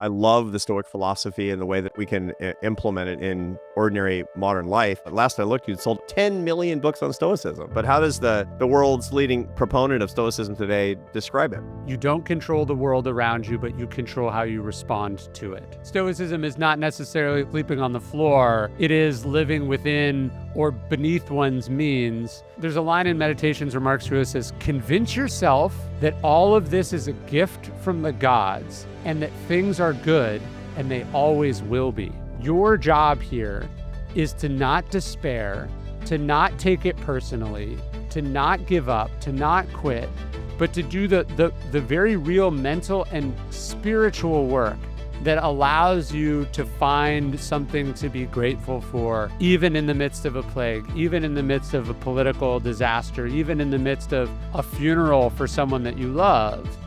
I love the Stoic philosophy and the way that we can implement it in ordinary modern life. At last I looked, you'd sold 10 million books on Stoicism. But how does the world's leading proponent of Stoicism today describe it? You don't control the world around you, but you control how you respond to it. Stoicism is not necessarily sleeping on the floor. It is living within or beneath one's means. There's a line in Meditations where Mark Aurelius says, convince yourself that all of this is a gift from the gods and that things are good and they always will be. Your job here is to not despair, to not take it personally, to not give up, to not quit, but to do the very real mental and spiritual work that allows you to find something to be grateful for, even in the midst of a plague, even in the midst of a political disaster, even in the midst of a funeral for someone that you love.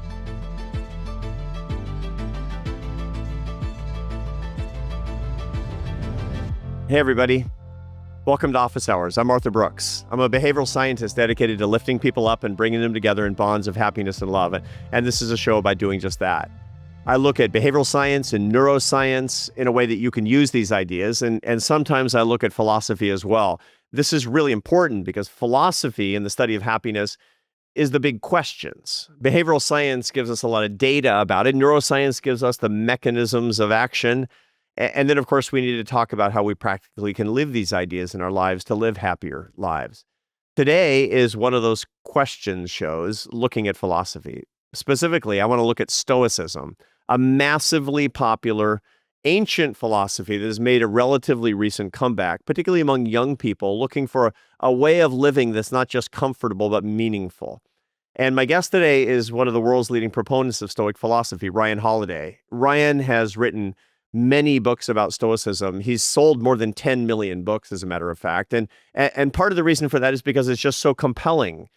Hey, everybody. Welcome to Office Hours. I'm Arthur Brooks. I'm a behavioral scientist dedicated to lifting people up and bringing them together in bonds of happiness and love. And this is a show about doing just that. I look at behavioral science and neuroscience in a way that you can use these ideas. And sometimes I look at philosophy as well. This is really important because philosophy and the study of happiness is the big questions. Behavioral science gives us a lot of data about it. Neuroscience gives us the mechanisms of action. And then, of course, we need to talk about how we practically can live these ideas in our lives to live happier lives. Today is one of those question shows looking at philosophy. Specifically, I want to look at Stoicism, a massively popular ancient philosophy that has made a relatively recent comeback, particularly among young people looking for a way of living that's not just comfortable, but meaningful. And my guest today is one of the world's leading proponents of Stoic philosophy, Ryan Holiday. Ryan has written many books about Stoicism. He's sold more than 10 million books, as a matter of fact. And part of the reason for that is because it's just so compelling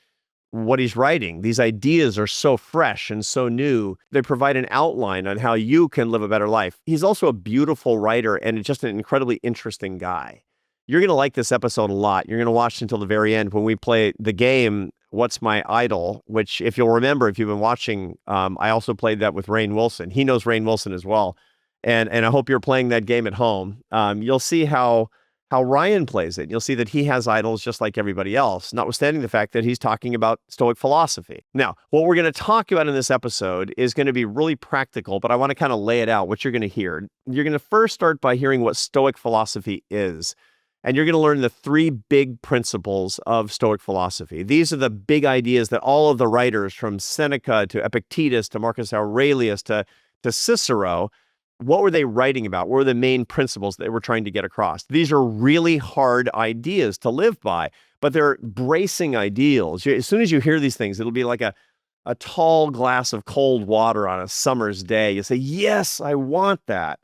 what he's writing. These ideas are so fresh and so new. They provide an outline on how you can live a better life. He's also a beautiful writer and just an incredibly interesting guy. You're going to like this episode a lot. You're going to watch until the very end when we play the game, What's My Idol, which, if you'll remember, if you've been watching, I also played that with Rainn Wilson. He knows Rainn Wilson as well. And I hope you're playing that game at home. You'll see how Ryan plays it. You'll see that he has idols just like everybody else, notwithstanding the fact that he's talking about Stoic philosophy. Now, what we're going to talk about in this episode is going to be really practical, but I want to kind of lay it out, what you're going to hear. You're going to first start by hearing what Stoic philosophy is. And you're going to learn the three big principles of Stoic philosophy. These are the big ideas that all of the writers, from Seneca to Epictetus to Marcus Aurelius to Cicero, what were they writing about? What were the main principles they were trying to get across? These are really hard ideas to live by, but they're bracing ideals. As soon as you hear these things, it'll be like a tall glass of cold water on a summer's day. You say, yes, I want that.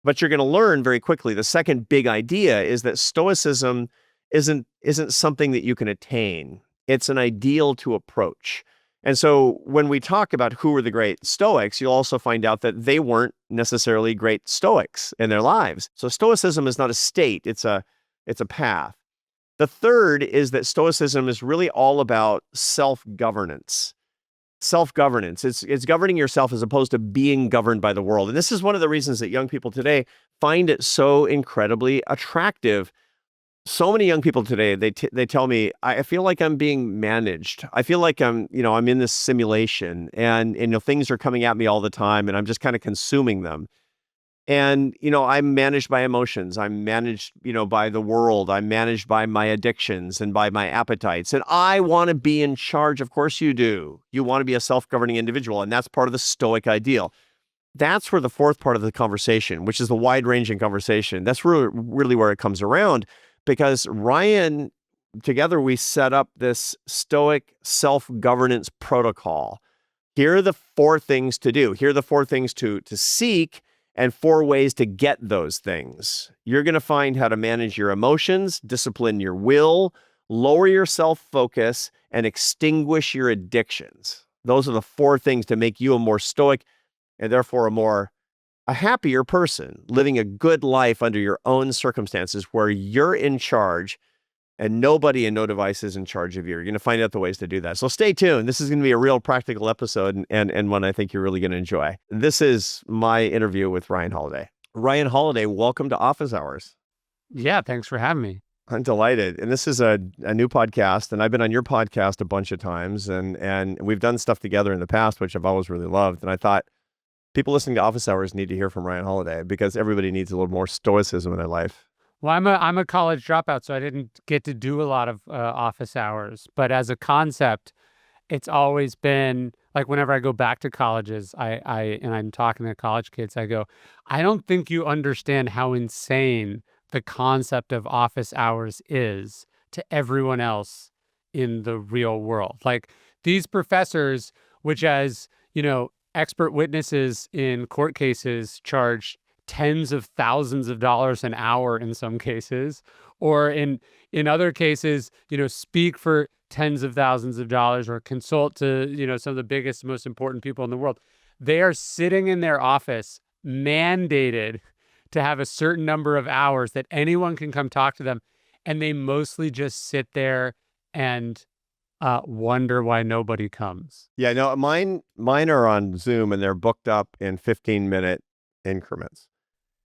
But you're going to learn very quickly. The second big idea is that Stoicism isn't something that you can attain. It's an ideal to approach. And so when we talk about who were the great Stoics, you'll also find out that they weren't necessarily great Stoics in their lives. So Stoicism is not a state, it's a path. The third is that Stoicism is really all about self-governance. Self-governance. It's governing yourself as opposed to being governed by the world. And this is one of the reasons that young people today find it so incredibly attractive. So many young people today, they tell me, I feel like I'm being managed. I feel like I'm in this simulation and things are coming at me all the time and I'm just kind of consuming them. And, I'm managed by emotions. I'm managed, by the world. I'm managed by my addictions and by my appetites. And I want to be in charge. Of course you do. You want to be a self-governing individual. And that's part of the Stoic ideal. That's where the fourth part of the conversation, which is the wide-ranging conversation, that's really where it comes around. Because Ryan, together we set up this Stoic self-governance protocol. Here are the four things to do. Here are the four things to seek and four ways to get those things. You're going to find how to manage your emotions, discipline your will, lower your self-focus, and extinguish your addictions. Those are the four things to make you a more Stoic and therefore a happier person, living a good life under your own circumstances where you're in charge and nobody and no device is in charge of you. You're going to find out the ways to do that. So stay tuned. This is going to be a real practical episode and one I think you're really going to enjoy. This is my interview with Ryan Holiday. Ryan Holiday, welcome to Office Hours. Yeah, thanks for having me. I'm delighted. And this is a new podcast, and I've been on your podcast a bunch of times, and we've done stuff together in the past, which I've always really loved. And I thought people listening to Office Hours need to hear from Ryan Holiday because everybody needs a little more stoicism in their life. Well, I'm a college dropout, so I didn't get to do a lot of office hours. But as a concept, it's always been like whenever I go back to colleges, and I'm talking to college kids, I go, I don't think you understand how insane the concept of office hours is to everyone else in the real world. Like these professors, which as, expert witnesses in court cases charge tens of thousands of dollars an hour in some cases, or in other cases, speak for tens of thousands of dollars or consult to, some of the biggest, most important people in the world. They are sitting in their office mandated to have a certain number of hours that anyone can come talk to them. And they mostly just sit there and wonder why nobody comes. Yeah, no, mine are on Zoom and they're booked up in 15-minute increments.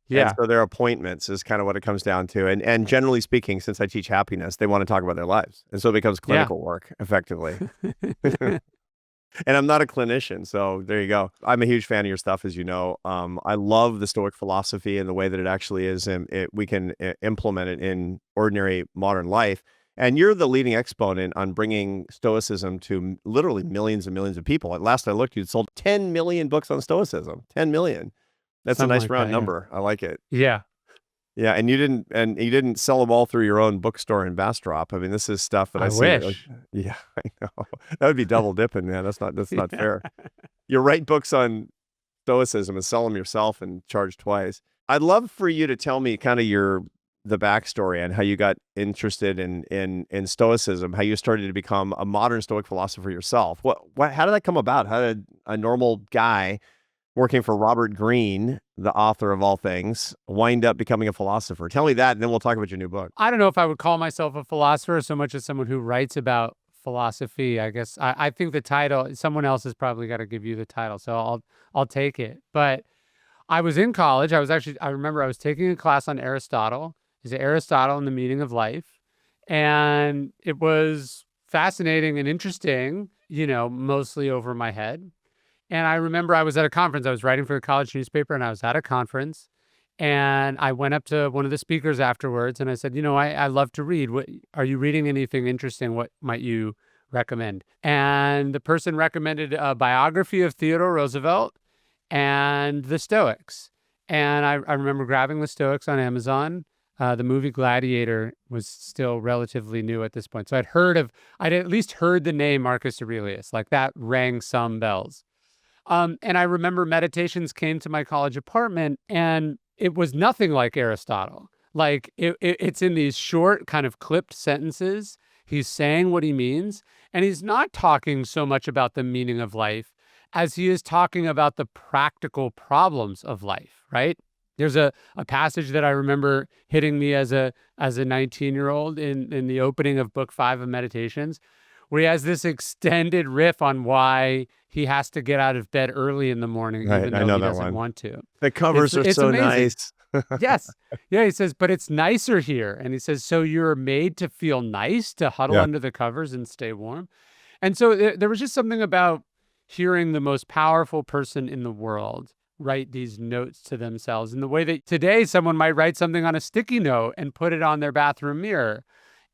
Yeah. And so their appointments is kind of what it comes down to. And generally speaking, since I teach happiness, they want to talk about their lives. And so it becomes clinical work, effectively. And I'm not a clinician, so there you go. I'm a huge fan of your stuff, as you know. I love the Stoic philosophy and the way that it actually is, and we can implement it in ordinary modern life. And you're the leading exponent on bringing Stoicism to literally millions and millions of people. At last I looked, you'd sold 10 million books on Stoicism. 10 million. That's Something a nice like round that, number. I like it. Yeah. Yeah, and you didn't sell them all through your own bookstore in Bastrop. I mean, this is stuff that I see. wish. Yeah, I know. That would be double dipping, man. That's not Yeah. fair. You write books on Stoicism and sell them yourself and charge twice. I'd love for you to tell me kind of the backstory and how you got interested in Stoicism, how you started to become a modern Stoic philosopher yourself. How did that come about? How did a normal guy working for Robert Greene, the author of all things, wind up becoming a philosopher? Tell me that, and then we'll talk about your new book. I don't know if I would call myself a philosopher so much as someone who writes about philosophy. I guess I think the title, someone else has probably got to give you the title, so I'll take it. But I was in college. I remember I was taking a class on Aristotle. Is Aristotle and the Meaning of Life. And it was fascinating and interesting, mostly over my head. And I remember I was at a conference. I was writing for a college newspaper, and I was at a conference. And I went up to one of the speakers afterwards, and I said, I love to read. Are you reading anything interesting? What might you recommend? And the person recommended a biography of Theodore Roosevelt and the Stoics. And I remember grabbing the Stoics on Amazon. The movie Gladiator was still relatively new at this point. So I'd at least heard the name Marcus Aurelius, like that rang some bells. And I remember Meditations came to my college apartment, and it was nothing like Aristotle. Like it's in these short kind of clipped sentences. He's saying what he means, and he's not talking so much about the meaning of life as he is talking about the practical problems of life, right? There's a passage that I remember hitting me as a 19-year-old in the opening of book 5 of Meditations, where he has this extended riff on why he has to get out of bed early in the morning, Right, even I though know he that doesn't one. want to. The covers are It's so amazing. nice. Yes. Yeah, he says, but it's nicer here. And he says, so you're made to feel nice, to huddle Yeah. under the covers and stay warm. And so there was just something about hearing the most powerful person in the world write these notes to themselves in the way that today someone might write something on a sticky note and put it on their bathroom mirror.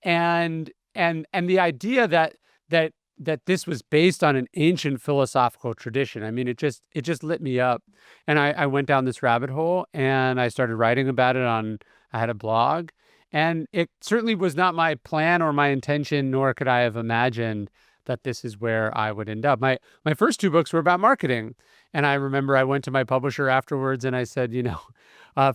And the idea that this was based on an ancient philosophical tradition. I mean, it just lit me up. And I went down this rabbit hole, and I started writing about it I had a blog. And it certainly was not my plan or my intention, nor could I have imagined that this is where I would end up. My first 2 books were about marketing. And I remember I went to my publisher afterwards and I said,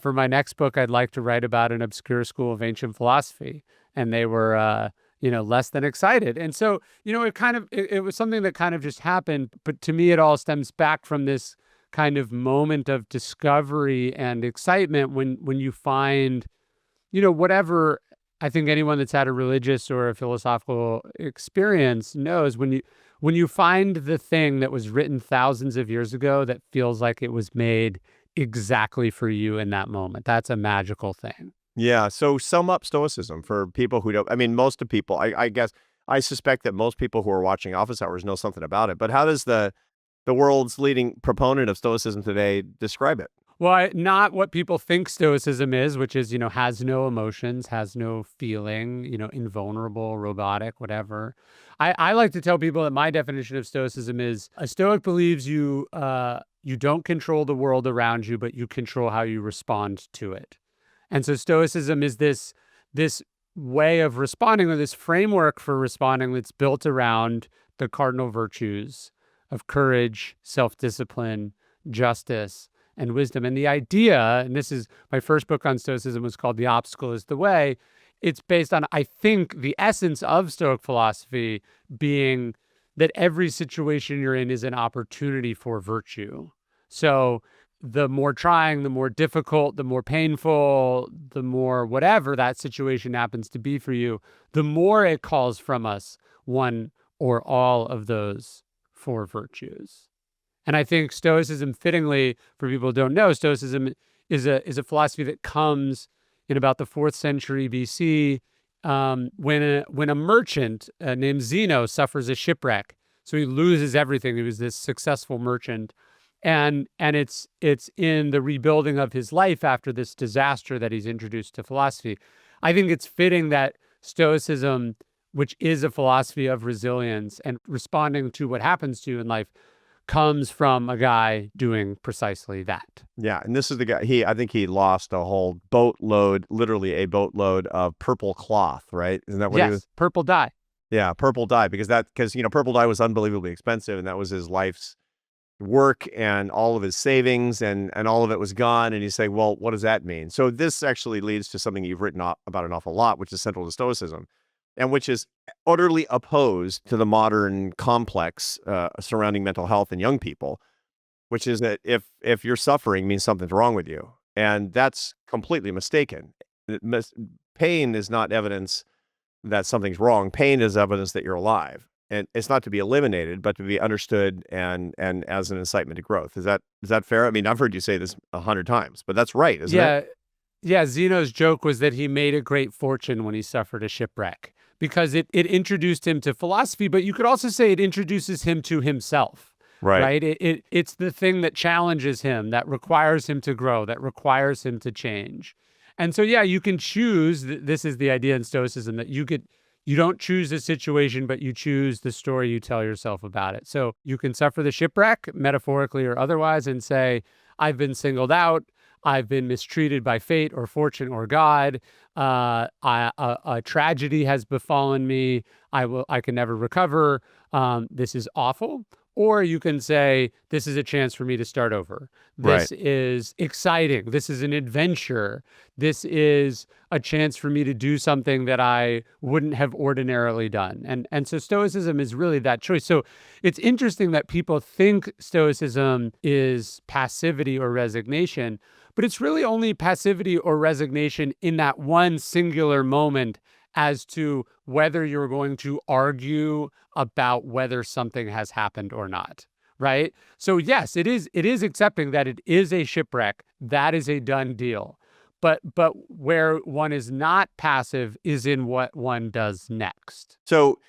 for my next book, I'd like to write about an obscure school of ancient philosophy. And they were, less than excited. And so, it was something that kind of just happened. But to me, it all stems back from this kind of moment of discovery and excitement when you find, whatever I think anyone that's had a religious or a philosophical experience knows when you find the thing that was written thousands of years ago that feels like it was made exactly for you in that moment. That's a magical thing. Yeah. So sum up Stoicism for people who don't. I mean, most of people. I guess I suspect that most people who are watching Office Hours know something about it. But how does the world's leading proponent of Stoicism today describe it? Well, not what people think Stoicism is, which is, has no emotions, has no feeling, invulnerable, robotic, whatever. I like to tell people that my definition of Stoicism is a Stoic believes you don't control the world around you, but you control how you respond to it. And so Stoicism is this way of responding, or this framework for responding, that's built around the cardinal virtues of courage, self-discipline, justice, and wisdom. And the idea, and this is my first book on Stoicism, was called The Obstacle is the Way. It's based on, I think, the essence of Stoic philosophy being that every situation you're in is an opportunity for virtue. So the more trying, the more difficult, the more painful, the more whatever that situation happens to be for you, the more it calls from us one or all of those four virtues. And I think Stoicism, fittingly, for people who don't know, Stoicism is a philosophy that comes in about the 4th century BC, when a merchant named Zeno suffers a shipwreck. So he loses everything. He was this successful merchant. And it's in the rebuilding of his life after this disaster that he's introduced to philosophy. I think it's fitting that Stoicism, which is a philosophy of resilience and responding to what happens to you in life, comes from a guy doing precisely that. Yeah, and this is the guy. I think he lost a whole boatload, literally a boatload of purple cloth, right? Isn't that what he was? Yes, purple dye. Yeah, purple dye, because purple dye was unbelievably expensive, and that was his life's work and all of his savings, and all of it was gone. And he's saying, well, what does that mean? So this actually leads to something you've written about an awful lot, which is central to Stoicism, and which is utterly opposed to the modern complex surrounding mental health in young people, which is that if you're suffering means something's wrong with you, and that's completely mistaken. Pain is not evidence that something's wrong. Pain is evidence that you're alive, and it's not to be eliminated, but to be understood and as an incitement to growth. Is that fair? I mean, I've heard you say this 100 times, but that's right, isn't it? Yeah. Zeno's joke was that he made a great fortune when he suffered a shipwreck, because it introduced him to philosophy, but you could also say it introduces him to himself. Right. It's the thing that challenges him, that requires him to grow, that requires him to change. And so, yeah, you can choose. This is the idea in Stoicism, that you don't choose the situation, but you choose the story you tell yourself about it. So you can suffer the shipwreck, metaphorically or otherwise, and say, I've been singled out. I've been mistreated by fate or fortune or God. A tragedy has befallen me. I can never recover. This is awful. Or you can say, this is a chance for me to start over. This is exciting. This is an adventure. This is a chance for me to do something that I wouldn't have ordinarily done. And so Stoicism is really that choice. So it's interesting that people think Stoicism is passivity or resignation, but it's really only passivity or resignation in that one singular moment as to whether you're going to argue about whether something has happened or not, right? So yes, it is accepting that it is a shipwreck. That is a done deal. But where one is not passive is in what one does next. So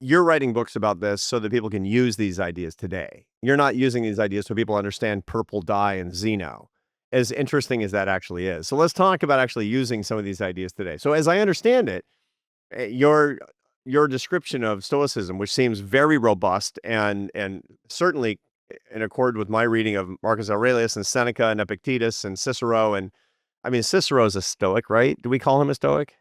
you're writing books about this so that people can use these ideas today. You're not using these ideas so people understand purple dye and Zeno, as interesting as that actually is. So let's talk about actually using some of these ideas today. So as I understand it, your description of Stoicism, which seems very robust and certainly in accord with my reading of Marcus Aurelius and Seneca and Epictetus and Cicero, and I mean, Cicero's a Stoic, right? Do we call him a Stoic?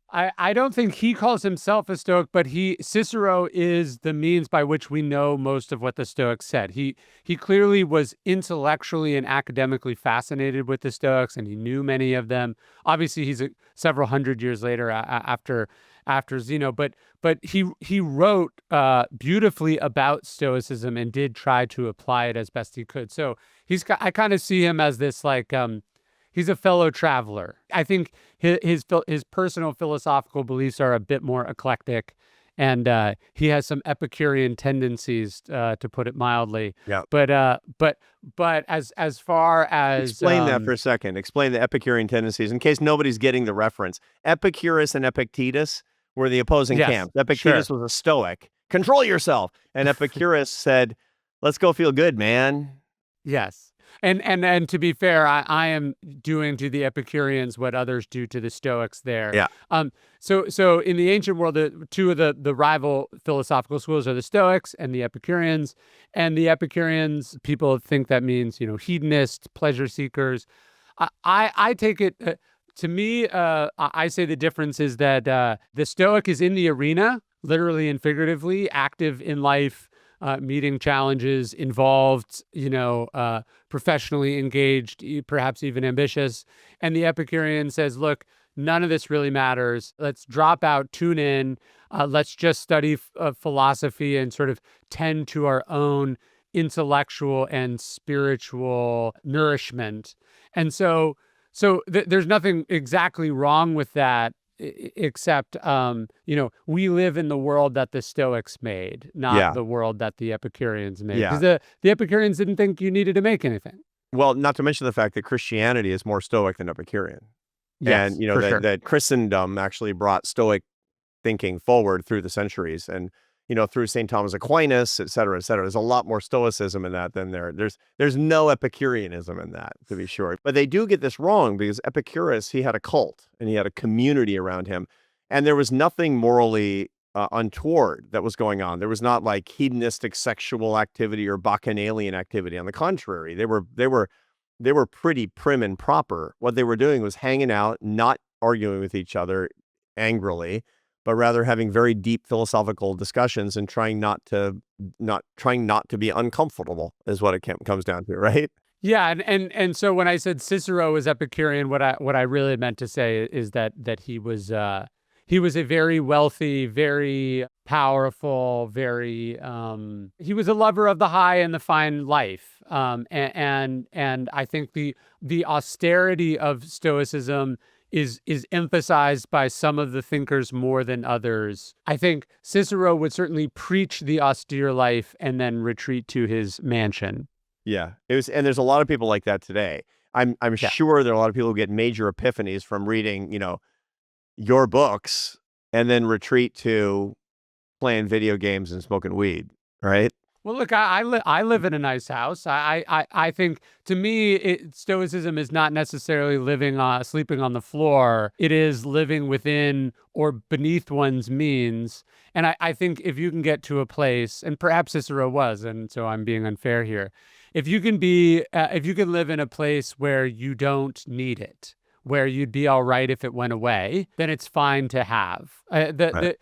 I don't think he calls himself a Stoic, but Cicero is the means by which we know most of what the Stoics said. He clearly was intellectually and academically fascinated with the Stoics, and he knew many of them. Obviously, he's several hundred years later after Zeno, but he wrote beautifully about Stoicism and did try to apply it as best he could. So I kind of see him as this He's a fellow traveler. I think his personal philosophical beliefs are a bit more eclectic, and he has some Epicurean tendencies, to put it mildly. Yeah. But as far as Explain that for a second. Explain the Epicurean tendencies in case nobody's getting the reference. Epicurus and Epictetus were the opposing yes, camps. Epictetus sure. was a Stoic. Control yourself. And Epicurus said, let's go feel good, man. Yes. And to be fair, I am doing to the Epicureans what others do to the Stoics there. Yeah. So in the ancient world, two of the rival philosophical schools are the Stoics and the Epicureans. And the Epicureans, people think that means, hedonists, pleasure seekers. I take it, to me, I say the difference is that the Stoic is in the arena, literally and figuratively, active in life, meeting challenges, involved, professionally engaged, perhaps even ambitious. And the Epicurean says, look, none of this really matters. Let's drop out, tune in. Let's just study philosophy and sort of tend to our own intellectual and spiritual nourishment. And so there's nothing exactly wrong with that, except we live in the world that the Stoics made, not Yeah. the world that the Epicureans made. Yeah. Because the Epicureans didn't think you needed to make anything. Well, not to mention the fact that Christianity is more Stoic than Epicurean. Yes, And, for sure. that Christendom actually brought Stoic thinking forward through the centuries. And, through St. Thomas Aquinas, et cetera, et cetera. There's a lot more Stoicism in that than there's no Epicureanism in that, to be sure. But they do get this wrong because Epicurus, he had a cult and he had a community around him. And there was nothing morally untoward that was going on. There was not like hedonistic sexual activity or bacchanalian activity. On the contrary, they were pretty prim and proper. What they were doing was hanging out, not arguing with each other angrily, but rather having very deep philosophical discussions and trying not to be uncomfortable is what it comes down to, right? Yeah, and so when I said Cicero was Epicurean, what I really meant to say is that he was a very wealthy, very powerful, very he was a lover of the high and the fine life. And I think the austerity of Stoicism is emphasized by some of the thinkers more than others. I think Cicero would certainly preach the austere life and then retreat to his mansion. Yeah, and there's a lot of people like that today. I'm Yeah. sure there are a lot of people who get major epiphanies from reading, your books and then retreat to playing video games and smoking weed, right? Well, look, I live in a nice house. I think, to me, Stoicism is not necessarily sleeping on the floor. It is living within or beneath one's means. And I think if you can get to a place, and perhaps Cicero was, and so I'm being unfair here, if you can live in a place where you don't need it, where you'd be all right if it went away, then it's fine to have. Right.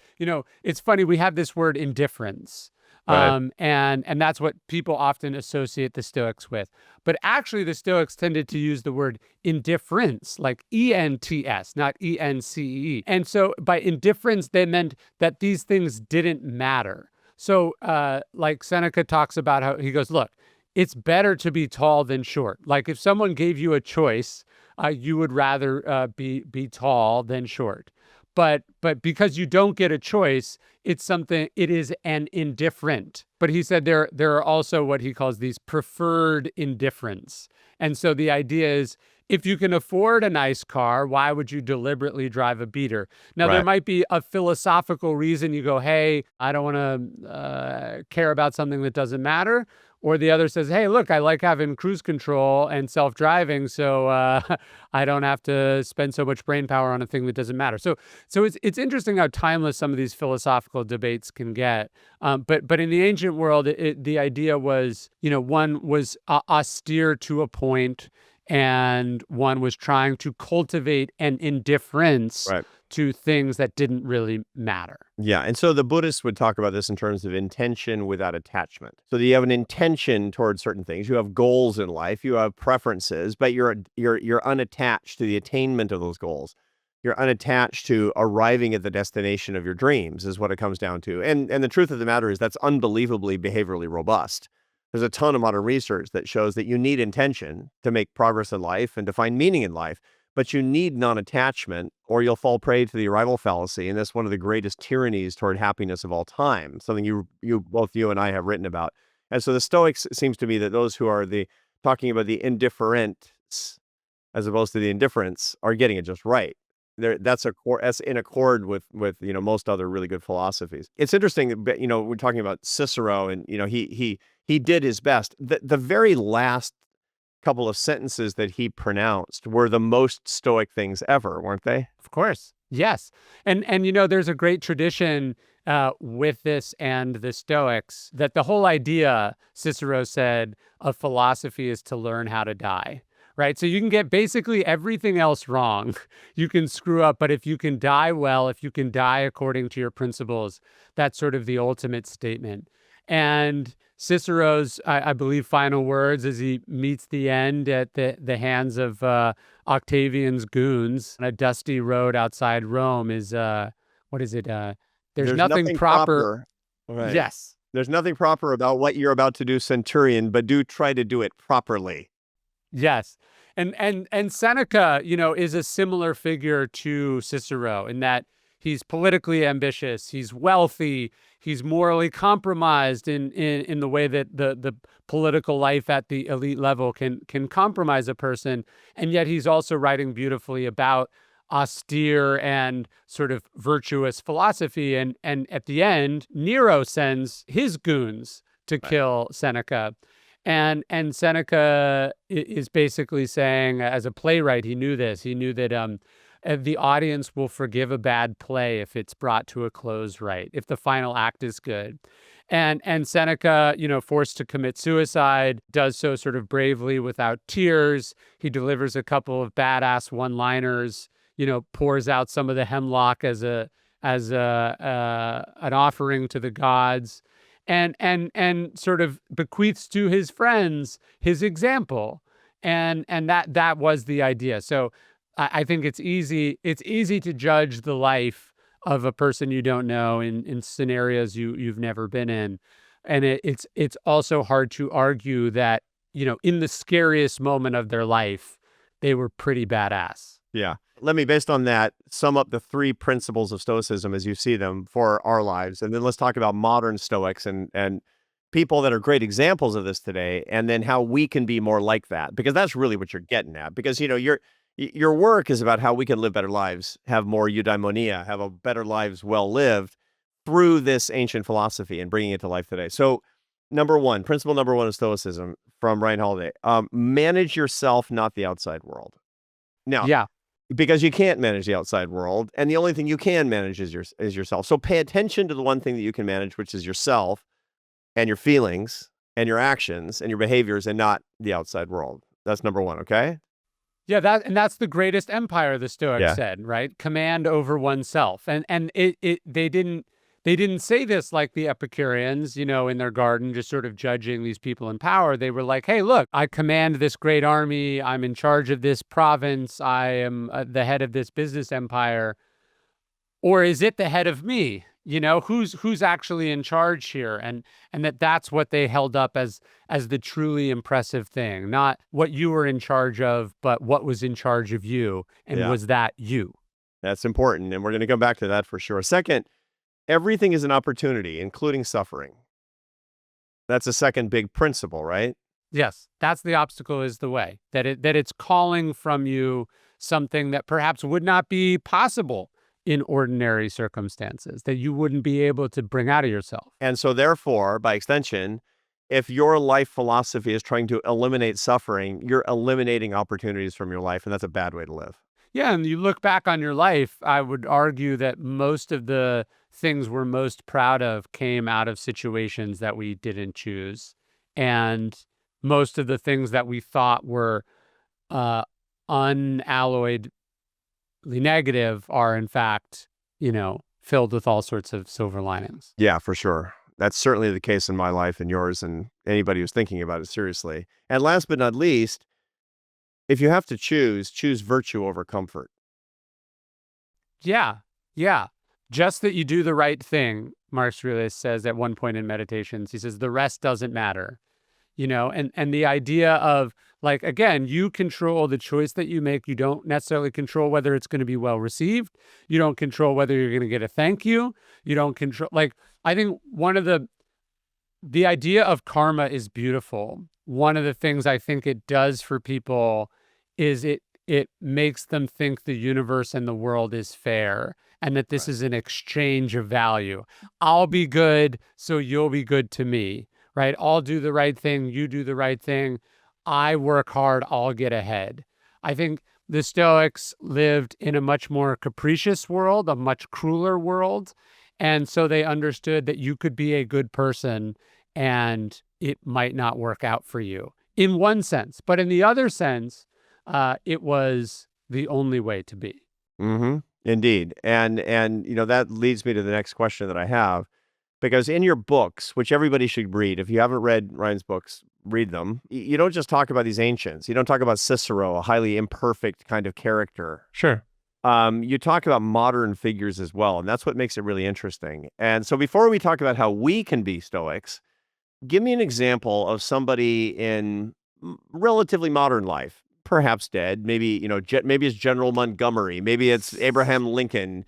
It's funny, we have this word indifference. Right. And that's what people often associate the Stoics with. But actually, the Stoics tended to use the word indifference, like ENTS, not ENCE. And so by indifference, they meant that these things didn't matter. So like Seneca talks about how he goes, look, it's better to be tall than short. Like if someone gave you a choice, you would rather be tall than short. But because you don't get a choice, it is an indifferent. But he said there are also what he calls these preferred indifference. And so the idea is, if you can afford a nice car, why would you deliberately drive a beater? Now, there Right. might be a philosophical reason you go, hey, I don't want to care about something that doesn't matter. Or the other says, hey, look, I like having cruise control and self-driving, so I don't have to spend so much brain power on a thing that doesn't matter. So it's interesting how timeless some of these philosophical debates can get. But in the ancient world, the idea was, one was austere to a point, and one was trying to cultivate an indifference Right. to things that didn't really matter. Yeah. And so the Buddhists would talk about this in terms of intention without attachment. So you have an intention towards certain things. You have goals in life, you have preferences, but you're unattached to the attainment of those goals. You're unattached to arriving at the destination of your dreams is what it comes down to. And the truth of the matter is that's unbelievably behaviorally robust. There's a ton of modern research that shows that you need intention to make progress in life and to find meaning in life, but you need non-attachment or you'll fall prey to the arrival fallacy. And that's one of the greatest tyrannies toward happiness of all time, something both you and I have written about. And so the Stoics, it seems to me that those who are talking about the indifference as opposed to the indifference are getting it just right. That's in accord with most other really good philosophies. It's interesting, but we're talking about Cicero, and he did his best. The very last couple of sentences that he pronounced were the most Stoic things ever, weren't they? Of course. Yes. And there's a great tradition with this and the Stoics that the whole idea, Cicero said, of philosophy is to learn how to die. Right. So you can get basically everything else wrong. You can screw up, but if you can die well, if you can die according to your principles, that's sort of the ultimate statement. And Cicero's, I believe, final words as he meets the end at the hands of Octavian's goons on a dusty road outside Rome is, what is it? There's nothing proper. Right. Yes. There's nothing proper about what you're about to do, Centurion, but do try to do it properly. Yes. And Seneca, is a similar figure to Cicero in that he's politically ambitious, he's wealthy, he's morally compromised in the way that the political life at the elite level can compromise a person. And yet he's also writing beautifully about austere and sort of virtuous philosophy. And at the end, Nero sends his goons to kill Seneca. And Seneca is basically saying, as a playwright, he knew this. He knew that the audience will forgive a bad play if it's brought to a close right, if the final act is good. And Seneca, forced to commit suicide, does so sort of bravely without tears. He delivers a couple of badass one-liners, pours out some of the hemlock as an offering to the gods. And sort of bequeaths to his friends his example, and that was the idea. So I think it's easy to judge the life of a person you don't know in scenarios you've never been in, and it's also hard to argue that in the scariest moment of their life they were pretty badass. Yeah. Let me, based on that, sum up the 3 principles of Stoicism as you see them for our lives. And then let's talk about modern Stoics and people that are great examples of this today, and then how we can be more like that. Because that's really what you're getting at. Because, your work is about how we can live better lives, have more eudaimonia, have a better lives well lived through this ancient philosophy and bringing it to life today. So principle number 1 of Stoicism from Ryan Holiday, manage yourself, not the outside world. Now, yeah. Because you can't manage the outside world, and the only thing you can manage is yourself. So pay attention to the one thing that you can manage, which is yourself and your feelings and your actions and your behaviors, and not the outside world. That's number 1, okay? Yeah, that's the greatest empire, the Stoics said, right? Command over oneself. And they didn't say this like the Epicureans, in their garden, just sort of judging these people in power. They were like, hey, look, I command this great army. I'm in charge of this province. I am the head of this business empire. Or is it the head of me? Who's actually in charge here? And that's what they held up as the truly impressive thing, not what you were in charge of, but what was in charge of you. And was that you? That's important. And we're going to come back to that for sure. Second, everything is an opportunity, including suffering. That's a second big principle, right? Yes, that's the obstacle is the way, that it's calling from you something that perhaps would not be possible in ordinary circumstances, that you wouldn't be able to bring out of yourself. And so therefore, by extension, if your life philosophy is trying to eliminate suffering, you're eliminating opportunities from your life, and that's a bad way to live. Yeah, and you look back on your life, I would argue that most of the things we're most proud of came out of situations that we didn't choose. And most of the things that we thought were unalloyedly negative are, in fact, filled with all sorts of silver linings. Yeah, for sure. That's certainly the case in my life and yours and anybody who's thinking about it seriously. And last but not least, if you have to choose virtue over comfort. Yeah. Just that you do the right thing, Marcus Aurelius says at one point in Meditations. He says, the rest doesn't matter. and the idea of, like, again, you control the choice that you make. You don't necessarily control whether it's going to be well received. You don't control whether you're going to get a thank you. You don't control, like, I think one of the idea of karma is beautiful. One of the things I think it does for people is it makes them think the universe and the world is fair, and that this is an exchange of value. I'll be good, so you'll be good to me, right? I'll do the right thing, you do the right thing. I work hard, I'll get ahead. I think the Stoics lived in a much more capricious world, a much crueler world. And so they understood that you could be a good person and it might not work out for you in one sense. But in the other sense, it was the only way to be. Mm-hmm. Indeed. And that leads me to the next question that I have, because in your books, which everybody should read, if you haven't read Ryan's books, read them. You don't just talk about these ancients. You don't talk about Cicero, a highly imperfect kind of character. Sure. You talk about modern figures as well, and that's what makes it really interesting. And so before we talk about how we can be Stoics, give me an example of somebody in relatively modern life, perhaps dead. Maybe, maybe it's General Montgomery. Maybe it's Abraham Lincoln.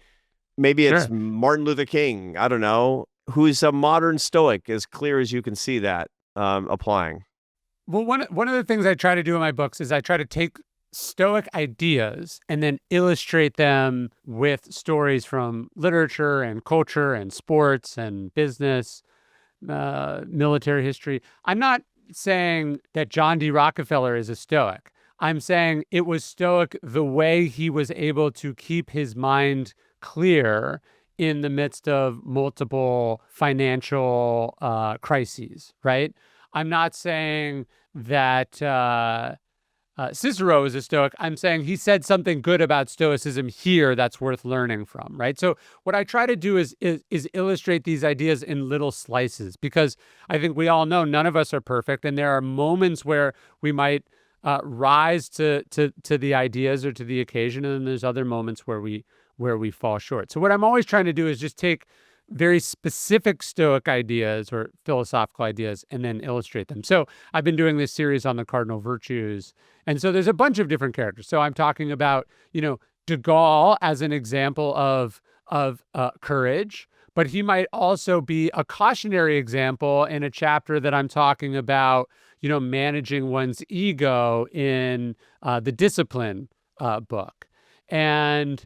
Maybe it's Sure. Martin Luther King. I don't know. Who's a modern Stoic, as clear as you can see that applying. Well, one of the things I try to do in my books is I try to take Stoic ideas and then illustrate them with stories from literature and culture and sports and business, military history. I'm not saying that John D. Rockefeller is a Stoic. I'm saying it was Stoic the way he was able to keep his mind clear in the midst of multiple financial crises, right? I'm not saying that Cicero is a Stoic. I'm saying he said something good about Stoicism here that's worth learning from, right? So what I try to do is illustrate these ideas in little slices, because I think we all know none of us are perfect, and there are moments where we might rise to the ideas or to the occasion, and then there's other moments where we fall short. So what I'm always trying to do is just take very specific Stoic ideas or philosophical ideas and then illustrate them. So I've been doing this series on the cardinal virtues. And so there's a bunch of different characters. So I'm talking about, de Gaulle as an example of courage, but he might also be a cautionary example in a chapter that I'm talking about, managing one's ego in the Discipline book. And,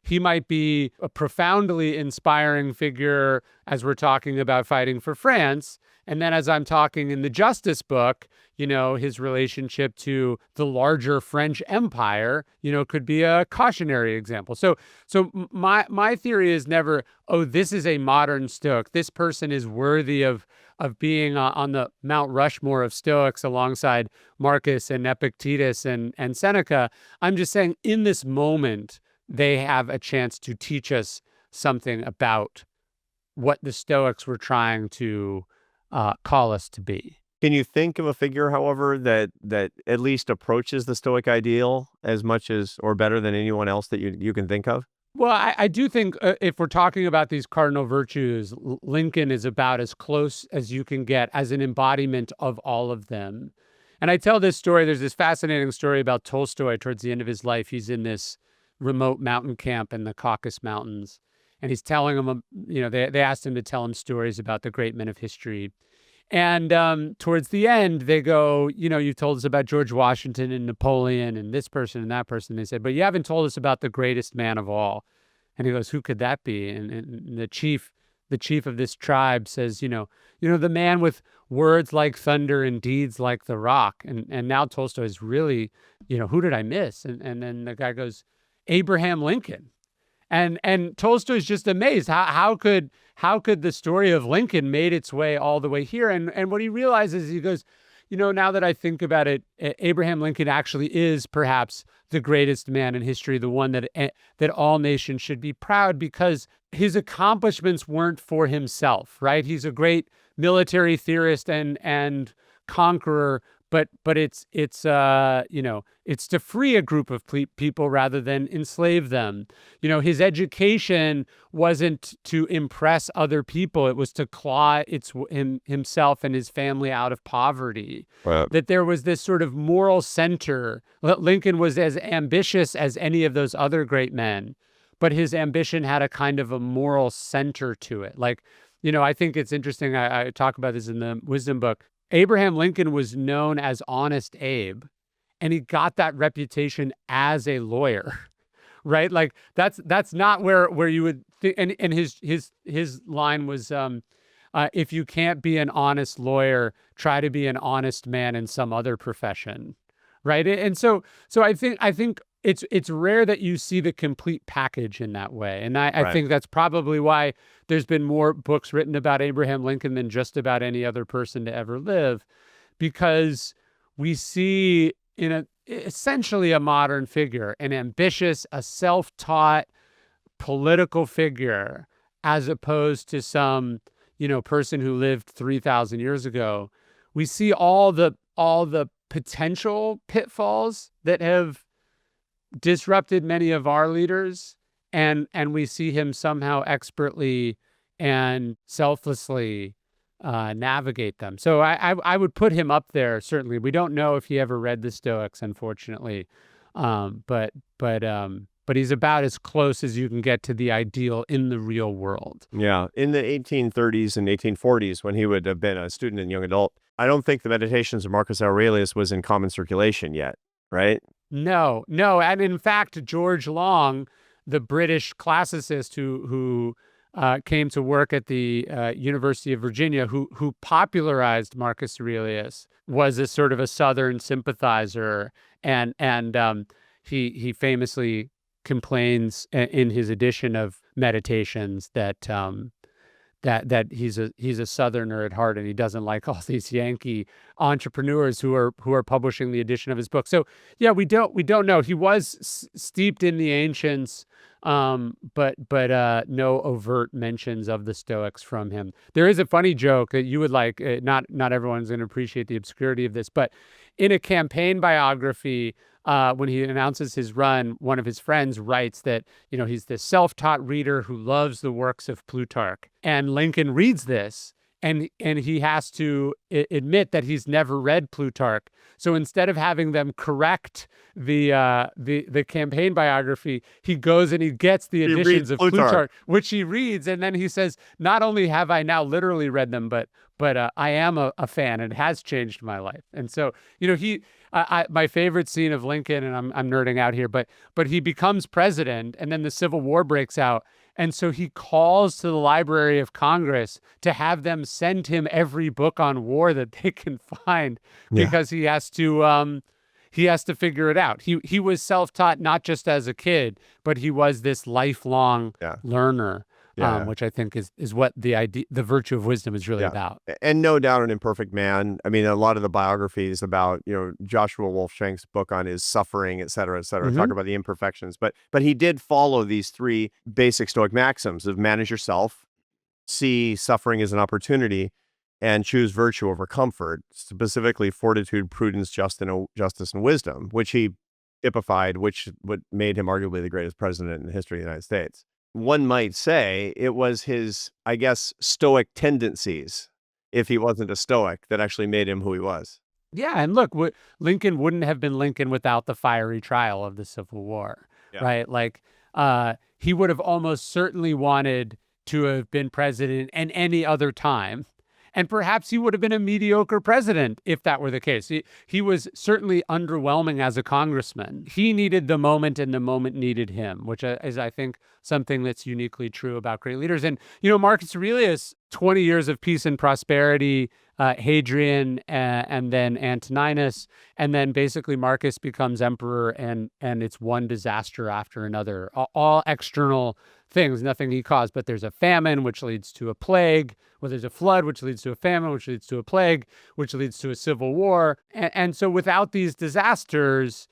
he might be a profoundly inspiring figure as we're talking about fighting for France. And then as I'm talking in the Justice book, his relationship to the larger French Empire, could be a cautionary example. So my theory is never, oh, this is a modern Stoic. This person is worthy of being on the Mount Rushmore of Stoics alongside Marcus and Epictetus and Seneca. I'm just saying in this moment, they have a chance to teach us something about what the Stoics were trying to call us to be. Can you think of a figure, however, that at least approaches the Stoic ideal as much as or better than anyone else that you can think of? Well, I do think if we're talking about these cardinal virtues, Lincoln is about as close as you can get as an embodiment of all of them. And I tell this story. There's this fascinating story about Tolstoy towards the end of his life. He's in this remote mountain camp in the Caucasus Mountains. And he's telling them, they asked him to tell him stories about the great men of history. And towards the end, they go, you've told us about George Washington and Napoleon and this person and that person. They said, but you haven't told us about the greatest man of all. And he goes, who could that be? And the chief of this tribe says, the man with words like thunder and deeds like the rock. And now Tolstoy is really, who did I miss? And then the guy goes, Abraham Lincoln. And Tolstoy's just amazed. How could the story of Lincoln made its way all the way here? And what he realizes, he goes, now that I think about it, Abraham Lincoln actually is perhaps the greatest man in history, the one that all nations should be proud, because his accomplishments weren't for himself, right? He's a great military theorist and conqueror, but it's to free a group of people rather than enslave them. His education wasn't to impress other people, it was to claw himself and his family out of poverty. Right. That there was this sort of moral center. Lincoln was as ambitious as any of those other great men, but his ambition had a kind of a moral center to it. Like, I think it's interesting. I talk about this in the Wisdom book. Abraham Lincoln was known as Honest Abe, and he got that reputation as a lawyer, right? Like that's not where you would think. And his line was, if you can't be an honest lawyer, try to be an honest man in some other profession, right? And so I think it's rare that you see the complete package in that way. And I Right. think that's probably why there's been more books written about Abraham Lincoln than just about any other person to ever live, because we see essentially a modern figure, an ambitious, a self-taught political figure, as opposed to some, person who lived 3,000 years ago. We see all the potential pitfalls that have disrupted many of our leaders, and we see him somehow expertly and selflessly navigate them. So I would put him up there. Certainly, we don't know if he ever read the Stoics, unfortunately, but he's about as close as you can get to the ideal in the real world. Yeah. In the 1830s and 1840s, when he would have been a student and young adult, I don't think the Meditations of Marcus Aurelius was in common circulation yet, right? No. And in fact, George Long, the British classicist who came to work at the University of Virginia, who popularized Marcus Aurelius, was a sort of a Southern sympathizer, and he famously complains in his edition of Meditations that that he's a Southerner at heart, and he doesn't like all these Yankee entrepreneurs who are publishing the edition of his book. So yeah, we don't know. He was steeped in the ancients, but no overt mentions of the Stoics from him. There is a funny joke that you would like. Not everyone's going to appreciate the obscurity of this, but in a campaign biography, when he announces his run, one of his friends writes that, he's this self-taught reader who loves the works of Plutarch. And Lincoln reads this, and he has to admit that he's never read Plutarch. So instead of having them correct the campaign biography, he goes and he gets the editions of Plutarch, which he reads, and then he says, "Not only have I now literally read them, but I am a fan, and it has changed my life." And so, my favorite scene of Lincoln, and I'm nerding out here, but he becomes president, and then the Civil War breaks out. And so he calls to the Library of Congress to have them send him every book on war that they can find, because he has to figure it out. He was self-taught not just as a kid, but he was this lifelong learner. Which I think is what the virtue of wisdom is really about. And no doubt an imperfect man. I mean, a lot of the biographies about, Joshua Wolfshank's book on his suffering, et cetera, talk about the imperfections. But he did follow these three basic Stoic maxims of manage yourself, see suffering as an opportunity, and choose virtue over comfort, specifically fortitude, prudence, justice, and wisdom, which he typified, which what made him arguably the greatest president in the history of the United States. One might say it was his, I guess, Stoic tendencies, if he wasn't a Stoic, that actually made him who he was. Yeah, and look, Lincoln wouldn't have been Lincoln without the fiery trial of the Civil War, right? Like, he would have almost certainly wanted to have been president at any other time. And perhaps he would have been a mediocre president if that were the case. He was certainly underwhelming as a congressman. He needed the moment, and the moment needed him, which is, I think, something that's uniquely true about great leaders. And, Marcus Aurelius, 20 years of peace and prosperity, Hadrian, and then Antoninus, and then basically Marcus becomes emperor, and it's one disaster after another, all external things, nothing he caused, but there's a famine, which leads to a plague, or there's a flood, which leads to a famine, which leads to a plague, which leads to a civil war. And so without these disasters,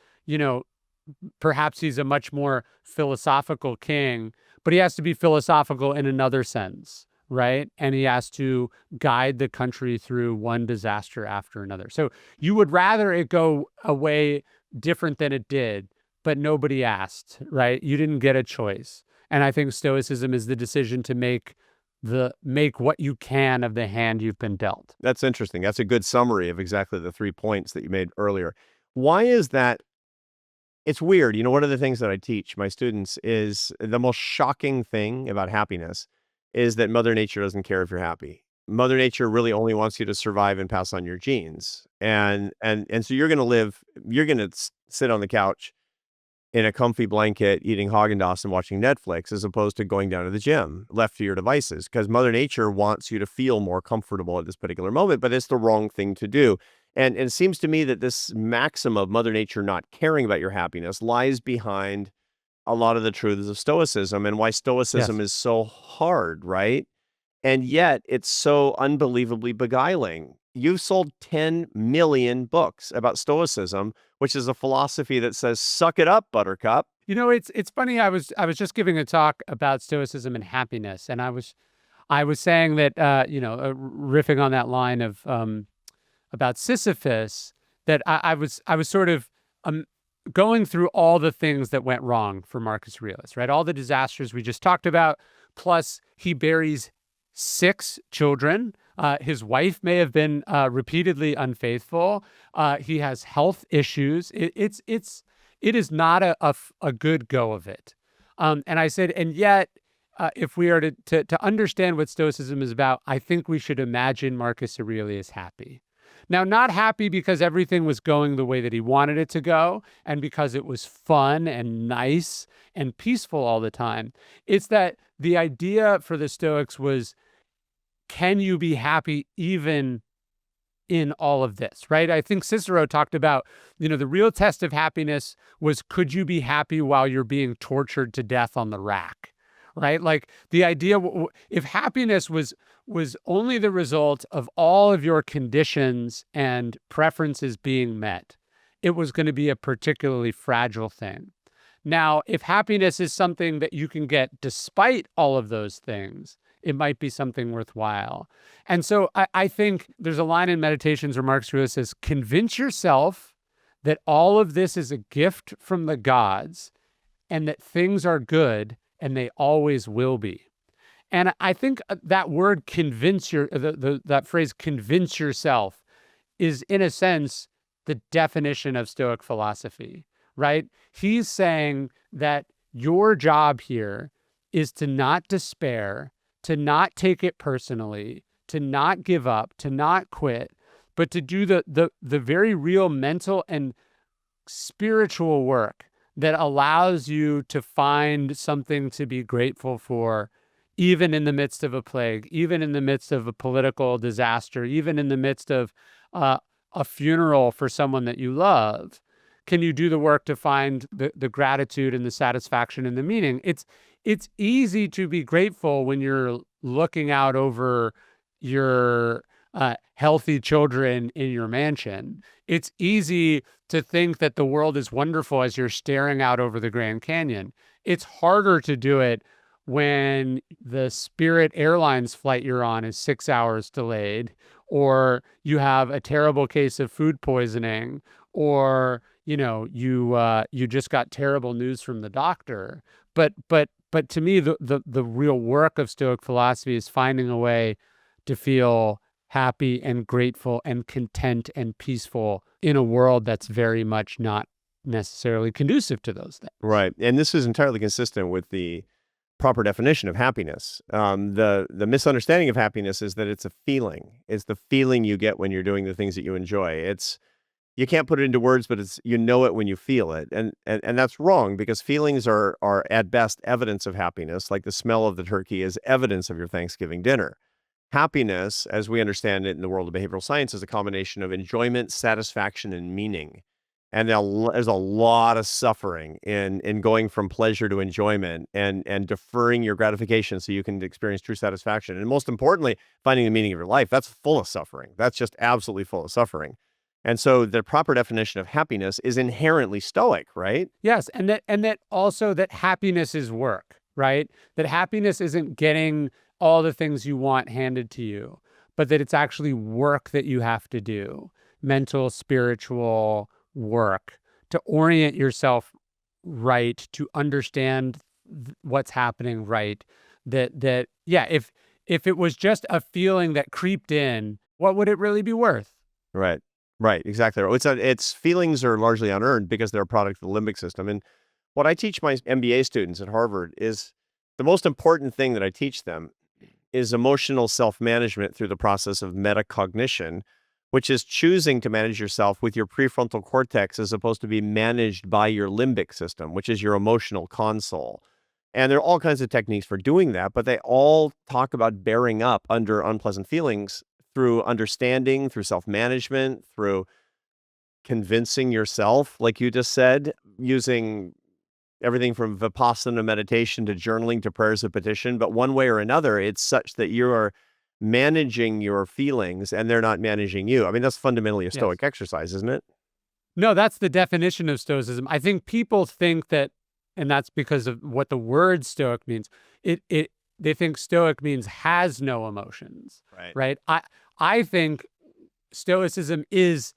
perhaps he's a much more philosophical king, but he has to be philosophical in another sense. right? And he has to guide the country through one disaster after another. So you would rather it go away different than it did, but nobody asked, right? You didn't get a choice. And I think Stoicism is the decision to make what you can of the hand you've been dealt. That's interesting. That's a good summary of exactly the 3 points that you made earlier. Why is that? It's weird. One of the things that I teach my students is the most shocking thing about happiness is that Mother Nature doesn't care if you're happy. Mother Nature really only wants you to survive and pass on your genes. And so you're going to sit on the couch in a comfy blanket, eating Haagen-Dazs and watching Netflix, as opposed to going down to the gym, left to your devices, because Mother Nature wants you to feel more comfortable at this particular moment, but it's the wrong thing to do. And it seems to me that this maxim of Mother Nature not caring about your happiness lies behind a lot of the truths of Stoicism and why Stoicism Yes. is so hard, right? And yet it's so unbelievably beguiling. You've sold 10 million books about Stoicism, which is a philosophy that says, suck it up, buttercup. It's funny. I was just giving a talk about Stoicism and happiness, and I was saying that riffing on that line of about Sisyphus, that I was sort of going through all the things that went wrong for Marcus Aurelius, right? All the disasters we just talked about, plus he buries 6 children. His wife may have been repeatedly unfaithful. He has health issues. It is not a good go of it. And I said, and yet, if we are to understand what Stoicism is about, I think we should imagine Marcus Aurelius happy. Now, not happy because everything was going the way that he wanted it to go and because it was fun and nice and peaceful all the time. It's that the idea for the Stoics was, can you be happy even in all of this, right? I think Cicero talked about, the real test of happiness was, could you be happy while you're being tortured to death on the rack, right? Like the idea, if happiness was only the result of all of your conditions and preferences being met, it was going to be a particularly fragile thing. Now, if happiness is something that you can get despite all of those things, it might be something worthwhile. And so I think there's a line in Meditations where Marcus Aurelius says, convince yourself that all of this is a gift from the gods and that things are good and they always will be. And I think that word that phrase convince yourself is in a sense the definition of Stoic philosophy, right? He's saying that your job here is to not despair, to not take it personally, to not give up, to not quit, but to do the very real mental and spiritual work that allows you to find something to be grateful for, even in the midst of a plague, even in the midst of a political disaster, even in the midst of a funeral for someone that you love. Can you do the work to find the gratitude and the satisfaction and the meaning? It's easy to be grateful when you're looking out over your healthy children in your mansion. It's easy to think that the world is wonderful as you're staring out over the Grand Canyon. It's harder to do it when the Spirit Airlines flight you're on is 6 hours delayed, or you have a terrible case of food poisoning, or you just got terrible news from the doctor. But to me, the real work of Stoic philosophy is finding a way to feel happy and grateful and content and peaceful in a world that's very much not necessarily conducive to those things. Right. And this is entirely consistent with the proper definition of happiness. The misunderstanding of happiness is that it's a feeling. It's the feeling you get when you're doing the things that you enjoy. You can't put it into words, but you know it when you feel it. And that's wrong, because feelings are at best evidence of happiness, like the smell of the turkey is evidence of your Thanksgiving dinner. Happiness, as we understand it in the world of behavioral science, is a combination of enjoyment, satisfaction, and meaning. And there's a lot of suffering in going from pleasure to enjoyment and deferring your gratification so you can experience true satisfaction. And most importantly, finding the meaning of your life. That's full of suffering. That's just absolutely full of suffering. And so the proper definition of happiness is inherently Stoic, right? Yes, and that also that happiness is work, right? That happiness isn't getting all the things you want handed to you, but that it's actually work that you have to do, mental, spiritual work to orient yourself right, to understand what's happening right. Yeah, if it was just a feeling that creeped in, what would it really be worth? Right. Right. Exactly. It's feelings are largely unearned because they're a product of the limbic system. And what I teach my MBA students at Harvard is the most important thing that I teach them is emotional self-management through the process of metacognition, which is choosing to manage yourself with your prefrontal cortex as opposed to be managed by your limbic system, which is your emotional console. And there are all kinds of techniques for doing that, but they all talk about bearing up under unpleasant feelings through understanding, through self-management, through convincing yourself, like you just said, using everything from Vipassana meditation to journaling to prayers of petition. But one way or another, it's such that you are managing your feelings and they're not managing you. I mean, that's fundamentally a Yes. Stoic exercise, isn't it? No, that's the definition of Stoicism. I think people think that, and that's because of what the word Stoic means. They think Stoic means has no emotions, Right. right? I think Stoicism is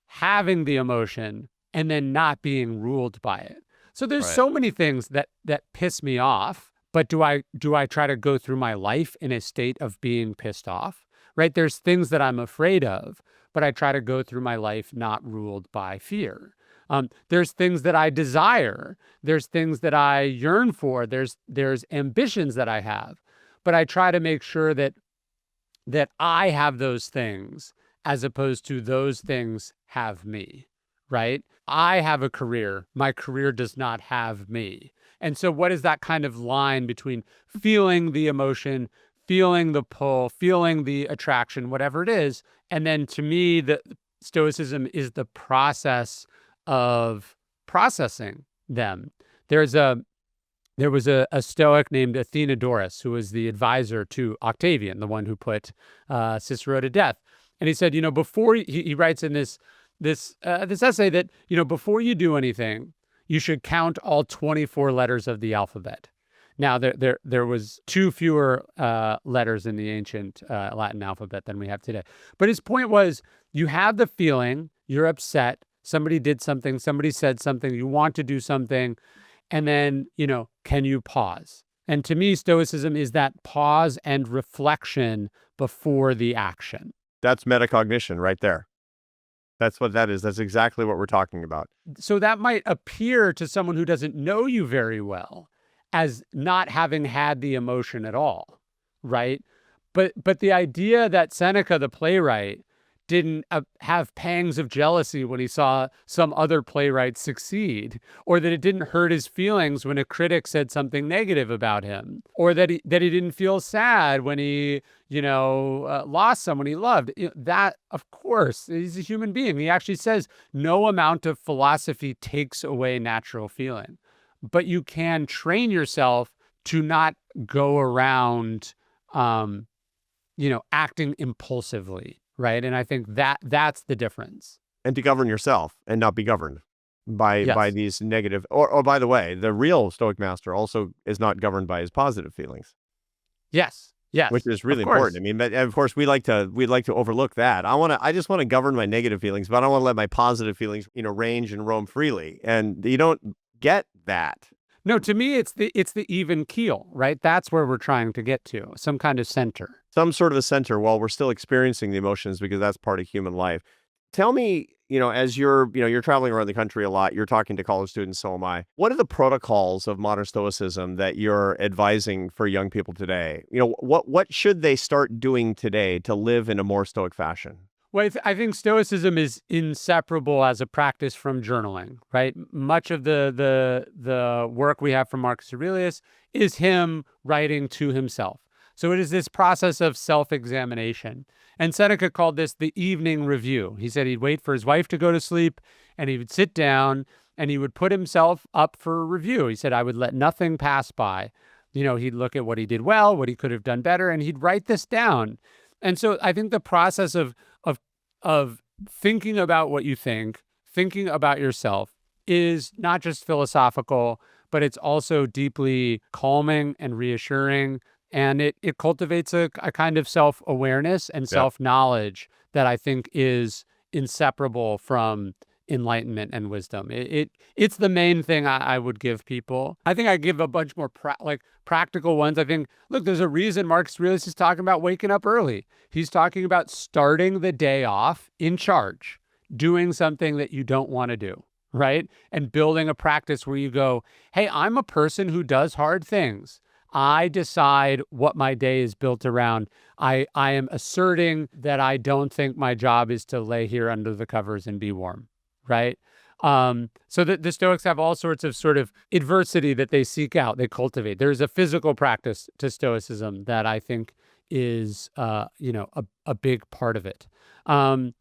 having the emotion and then not being ruled by it. So there's Right. so many things that piss me off, but do I try to go through my life in a state of being pissed off? Right? There's things that I'm afraid of, but I try to go through my life not ruled by fear. There's things that I desire. There's things that I yearn for. There's ambitions that I have, but I try to make sure that I have those things as opposed to those things have me, right? I have a career. My career does not have me. And so what is that kind of line between feeling the emotion, feeling the pull, feeling the attraction, whatever it is? And then to me, the Stoicism is the process of processing them. There's a there was a Stoic named Athenodorus who was the advisor to Octavian, the one who put Cicero to death. And he said, before he writes in this essay that before you do anything, you should count all 24 letters of the alphabet. Now there was two fewer letters in the ancient Latin alphabet than we have today. But his point was, you have the feeling, you're upset, somebody did something, somebody said something, you want to do something. And then, can you pause? And to me, Stoicism is that pause and reflection before the action. That's metacognition right there. That's what that is. That's exactly what we're talking about. So that might appear to someone who doesn't know you very well as not having had the emotion at all, right? But the idea that Seneca, the playwright, didn't have pangs of jealousy when he saw some other playwright succeed, or that it didn't hurt his feelings when a critic said something negative about him, or that he didn't feel sad when he lost someone he loved. That, of course, he's a human being. He actually says no amount of philosophy takes away natural feeling, but you can train yourself to not go around acting impulsively. Right. And I think that's the difference. And to govern yourself and not be governed by Yes. these negative, or by the way, the real Stoic master also is not governed by his positive feelings, Yes. which Yes. is Of really course. important. I mean, but of course we'd like to overlook that. I just want to govern my negative feelings, but I don't want to let my positive feelings, range and roam freely. And you don't get that. No, to me, it's the even keel, right? That's where we're trying to get to, some kind of center. Some sort of a center while we're still experiencing the emotions because that's part of human life. Tell me, as you're traveling around the country a lot, you're talking to college students, so am I. What are the protocols of modern Stoicism that you're advising for young people today? What should they start doing today to live in a more Stoic fashion? Well, I think Stoicism is inseparable as a practice from journaling, right? Much of the work we have from Marcus Aurelius is him writing to himself. So it is this process of self-examination. And Seneca called this the evening review. He said he'd wait for his wife to go to sleep and he would sit down and he would put himself up for a review. He said, I would let nothing pass by. He'd look at what he did well, what he could have done better, and he'd write this down. And so I think the process of thinking about what you think, thinking about yourself is not just philosophical, but it's also deeply calming and reassuring. And it cultivates a kind of self-awareness and Yeah. self-knowledge that I think is inseparable from enlightenment and wisdom. It's the main thing I would give people. I think I give a bunch more practical ones. I think, look, there's a reason Marcus Aurelius is talking about waking up early. He's talking about starting the day off in charge, doing something that you don't want to do, right? And building a practice where you go, hey, I'm a person who does hard things. I decide what my day is built around. I am asserting that I don't think my job is to lay here under the covers and be warm, right? So the Stoics have all sorts of sort of adversity that they seek out, they cultivate. There's a physical practice to Stoicism that I think is, a big part of it. And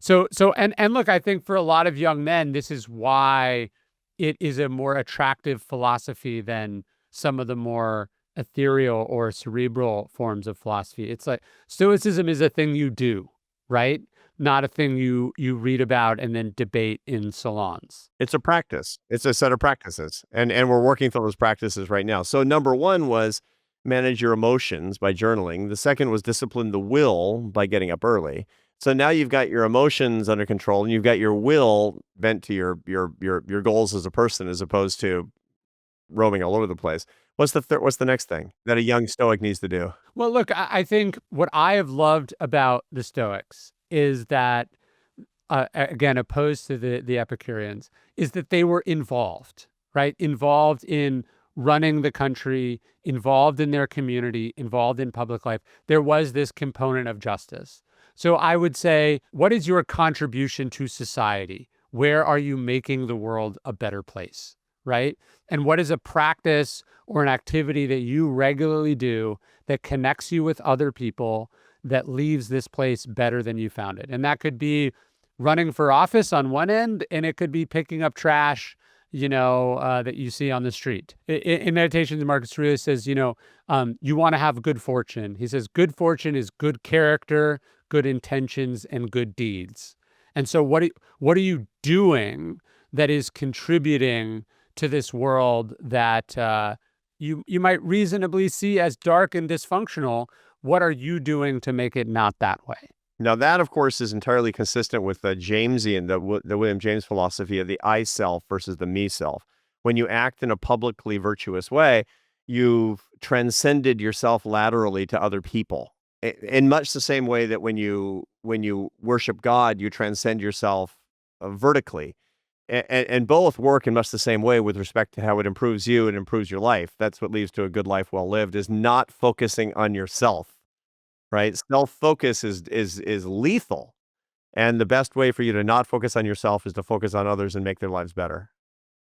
look, I think for a lot of young men, this is why it is a more attractive philosophy than some of the more ethereal or cerebral forms of philosophy. It's like Stoicism is a thing you do, right? Not a thing you read about and then debate in salons. It's a practice. It's a set of practices. And we're working through those practices right now. So number one was manage your emotions by journaling. The second was discipline the will by getting up early. So now you've got your emotions under control and you've got your will bent to your goals as a person as opposed to roaming all over the place. What's the next thing that a young Stoic needs to do? Well, look, I think what I have loved about the Stoics is that, again, opposed to the Epicureans, is that they were involved, right? Involved in running the country, involved in their community, involved in public life. There was this component of justice. So I would say, what is your contribution to society? Where are you making the world a better place, right? And what is a practice or an activity that you regularly do that connects you with other people that leaves this place better than you found it? And that could be running for office on one end, and it could be picking up trash, that you see on the street. In Meditations, Marcus Aurelius says, you want to have good fortune. He says, good fortune is good character, good intentions, and good deeds. And so what are you doing that is contributing to this world that you might reasonably see as dark and dysfunctional? What are you doing to make it not that way? Now that, of course, is entirely consistent with the Jamesian, the William James philosophy of the I self versus the me self. When you act in a publicly virtuous way, you've transcended yourself laterally to other people. In much the same way that when you worship God, you transcend yourself vertically. And both work in much the same way with respect to how it improves you and improves your life. That's what leads to a good life well lived, is not focusing on yourself, right? Self-focus is lethal. And the best way for you to not focus on yourself is to focus on others and make their lives better.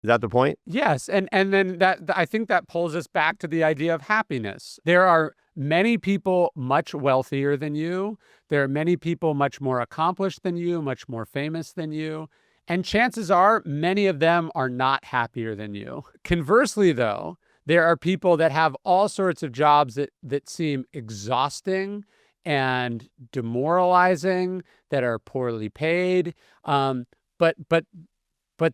Is that the point? Yes. And then I think that pulls us back to the idea of happiness. There are many people much wealthier than you. There are many people much more accomplished than you, much more famous than you. And chances are many of them are not happier than you. Conversely, though, there are people that have all sorts of jobs that seem exhausting and demoralizing, that are poorly paid. But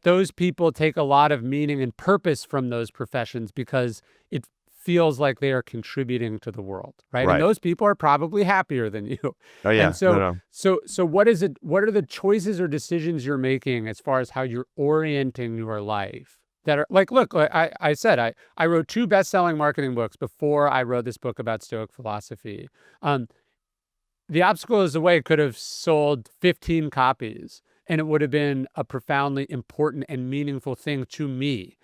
those people take a lot of meaning and purpose from those professions because it feels like they are contributing to the world, right? Right. And those people are probably happier than you. Oh yeah. And so, No. so what is it? What are the choices or decisions you're making as far as how you're orienting your life? That are like, look, I said, I wrote 2 best-selling marketing books before I wrote this book about Stoic philosophy. The Obstacle is the Way could have sold 15 copies, and it would have been a profoundly important and meaningful thing to me.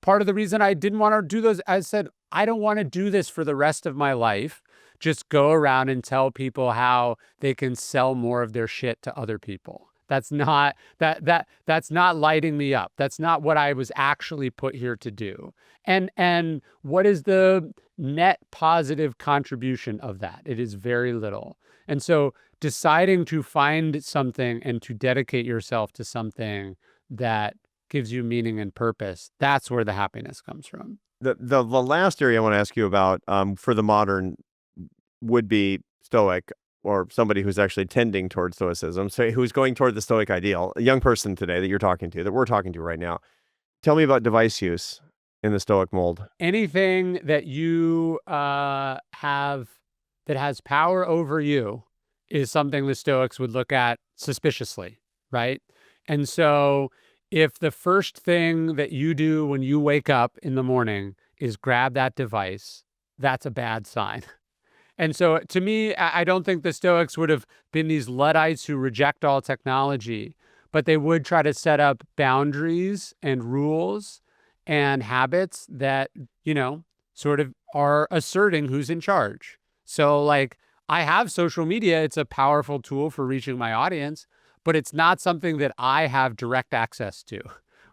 Part of the reason I didn't want to do those, I said, I don't want to do this for the rest of my life. Just go around and tell people how they can sell more of their shit to other people. That's not that's not lighting me up. That's not what I was actually put here to do. And what is the net positive contribution of that? It is very little. And so deciding to find something and to dedicate yourself to something that gives you meaning and purpose, that's where the happiness comes from. The last area I want to ask you about for the modern would-be Stoic, or somebody who's actually tending towards Stoicism, so who's going toward the Stoic ideal, a young person today that you're talking to, that we're talking to right now. Tell me about device use. in the Stoic mold? Anything that you have that has power over you is something the Stoics would look at suspiciously, right? And so if the first thing that you do when you wake up in the morning is grab that device, that's a bad sign. And so to me, I don't think the Stoics would have been these Luddites who reject all technology, but they would try to set up boundaries and rules and habits that, sort of are asserting who's in charge. So, like, I have social media, it's a powerful tool for reaching my audience, but it's not something that I have direct access to,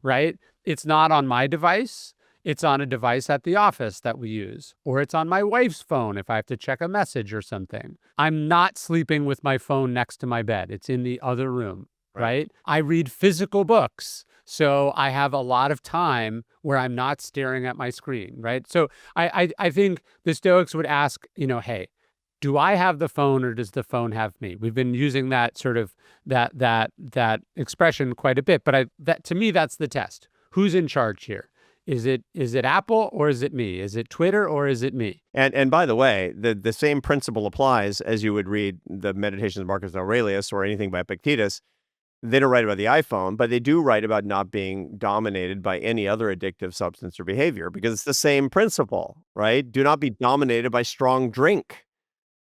right? It's not on my device. It's on a device at the office that we use, or it's on my wife's phone if I have to check a message or something. I'm not sleeping with my phone next to my bed. It's in the other room, right? I read physical books, so I have a lot of time where I'm not staring at my screen, right? So I think the Stoics would ask, hey, do I have the phone or does the phone have me? We've been using that sort of that expression quite a bit, but that to me that's the test. Who's in charge here? Is it Apple or is it me? Is it Twitter or is it me? And by the way, the same principle applies as you would read the Meditations of Marcus Aurelius or anything by Epictetus. They don't write about the iPhone, but they do write about not being dominated by any other addictive substance or behavior because it's the same principle, right? Do not be dominated by strong drink.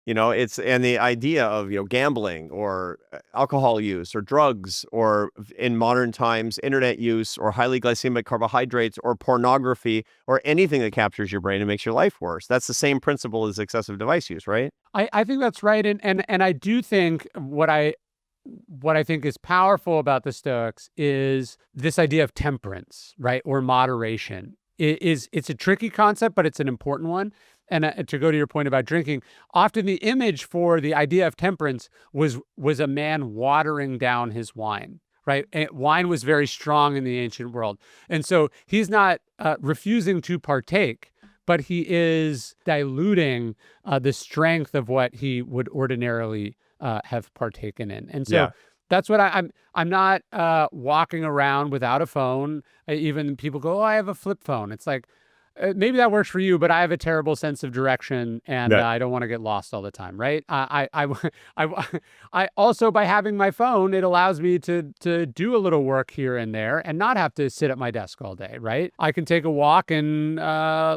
And the idea of, gambling or alcohol use or drugs or in modern times, internet use or highly glycemic carbohydrates or pornography or anything that captures your brain and makes your life worse. That's the same principle as excessive device use, right? I think that's right. And I do think what I think is powerful about the Stoics is this idea of temperance, right? Or moderation. It's a tricky concept, but it's an important one. And to go to your point about drinking, often the image for the idea of temperance was a man watering down his wine, right? And wine was very strong in the ancient world. And so he's not refusing to partake, but he is diluting the strength of what he would ordinarily have partaken in. And so that's what I'm not walking around without a phone. Even people go, oh, I have a flip phone. It's like, maybe that works for you, but I have a terrible sense of direction and I don't want to get lost all the time, right? I also, by having my phone, it allows me to do a little work here and there and not have to sit at my desk all day, right? I can take a walk and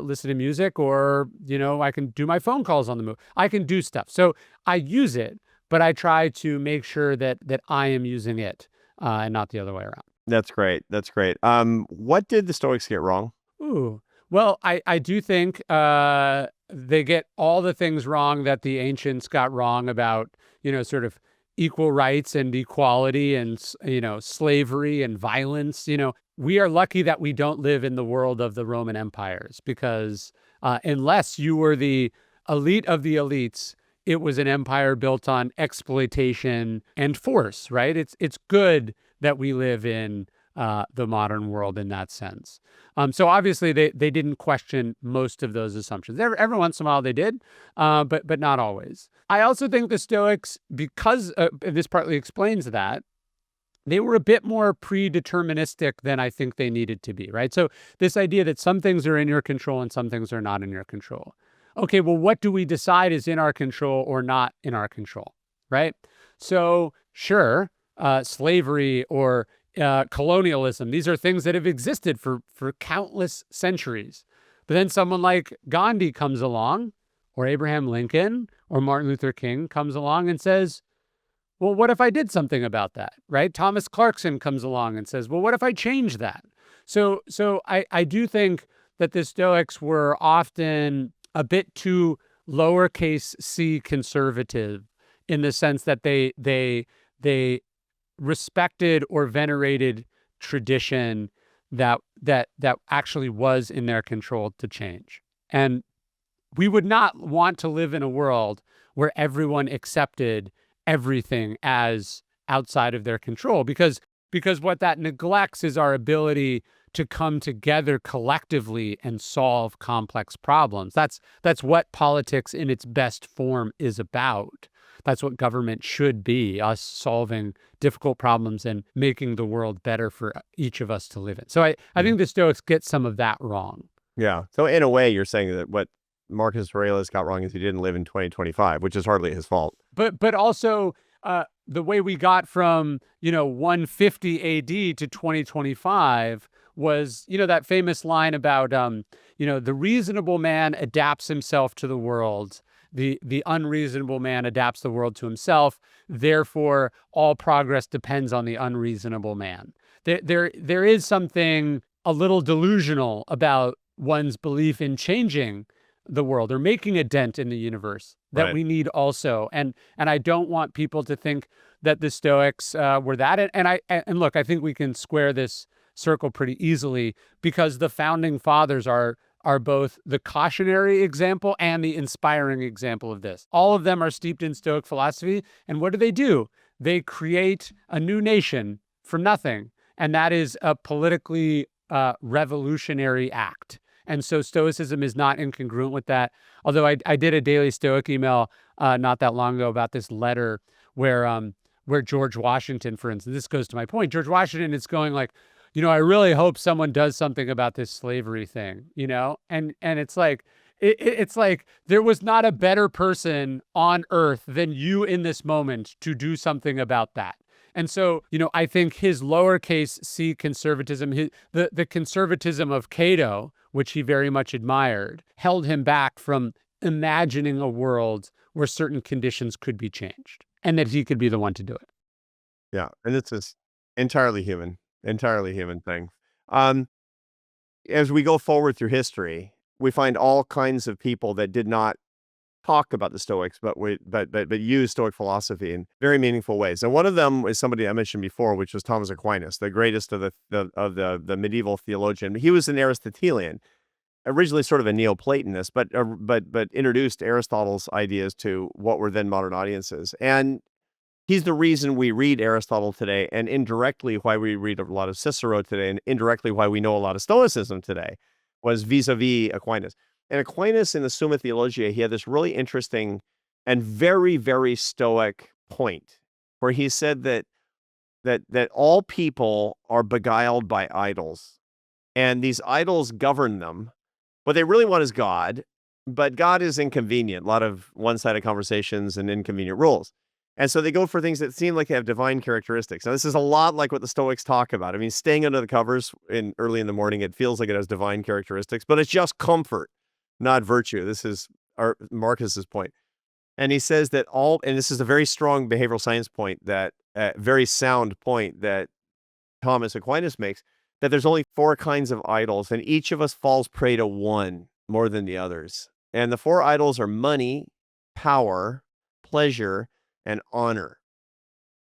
listen to music or, I can do my phone calls on the move. I can do stuff. So I use it, but I try to make sure that I am using it and not the other way around. That's great. That's great. What did the Stoics get wrong? Ooh. Well, I do think they get all the things wrong that the ancients got wrong about, sort of equal rights and equality and, slavery and violence. We are lucky that we don't live in the world of the Roman empires because unless you were the elite of the elites, it was an empire built on exploitation and force, right? It's good that we live in the modern world in that sense. So obviously they didn't question most of those assumptions. Every once in a while they did, but not always. I also think the Stoics, because this partly explains that, they were a bit more predeterministic than I think they needed to be, right? So this idea that some things are in your control and some things are not in your control. Okay, well, what do we decide is in our control or not in our control, right? So sure, slavery or colonialism. These are things that have existed for countless centuries. But then someone like Gandhi comes along, or Abraham Lincoln, or Martin Luther King comes along and says, well, what if I did something about that, right? Thomas Clarkson comes along and says, well, what if I change that? So I do think that the Stoics were often a bit too lowercase c conservative in the sense that they respected or venerated tradition that actually was in their control to change. And we would not want to live in a world where everyone accepted everything as outside of their control because what that neglects is our ability to come together collectively and solve complex problems. That's what politics in its best form is about. That's what government should be, us solving difficult problems and making the world better for each of us to live in. So I think the Stoics get some of that wrong. Yeah. So in a way, you're saying that what Marcus Aurelius got wrong is he didn't live in 2025, which is hardly his fault. But also the way we got from 150 A.D. to 2025 was that famous line about the reasonable man adapts himself to the world. The unreasonable man adapts the world to himself. Therefore, all progress depends on the unreasonable man. There is something a little delusional about one's belief in changing the world or making a dent in the universe that Right. we need also. And I don't want people to think that the Stoics were that. And look, I think we can square this circle pretty easily because the founding fathers are both the cautionary example and the inspiring example of this. All of them are steeped in Stoic philosophy. And what do? They create a new nation from nothing. And that is a politically revolutionary act. And so Stoicism is not incongruent with that. Although I did a daily Stoic email not that long ago about this letter where George Washington, for instance, this goes to my point, George Washington is going like, I really hope someone does something about this slavery thing, and it's like, it's like there was not a better person on earth than you in this moment to do something about that. And so, I think his lowercase c conservatism, the conservatism of Cato, which he very much admired, held him back from imagining a world where certain conditions could be changed and that he could be the one to do it. Yeah. And it's this entirely human thing. Um, as we go forward through history, we find all kinds of people that did not talk about the Stoics, but use Stoic philosophy in very meaningful ways. And one of them is somebody I mentioned before, which was Thomas Aquinas, the greatest of the medieval theologian. He was an Aristotelian, originally sort of a Neoplatonist, but introduced Aristotle's ideas to what were then modern audiences. And he's the reason we read Aristotle today, and indirectly why we read a lot of Cicero today, and indirectly why we know a lot of Stoicism today, was vis-a-vis Aquinas. And Aquinas in the Summa Theologiae, he had this really interesting and very, very Stoic point, where he said that all people are beguiled by idols, and these idols govern them. What they really want is God, but God is inconvenient. A lot of one-sided conversations and inconvenient rules. And so they go for things that seem like they have divine characteristics. Now, this is a lot like what the Stoics talk about. I mean, staying under the covers early in the morning, it feels like it has divine characteristics, but it's just comfort, not virtue. This is Marcus's point. And he says that and this is a very strong behavioral science point, that very sound point that Thomas Aquinas makes, that there's only 4 kinds of idols, and each of us falls prey to one more than the others. And the 4 idols are money, power, pleasure, and honor.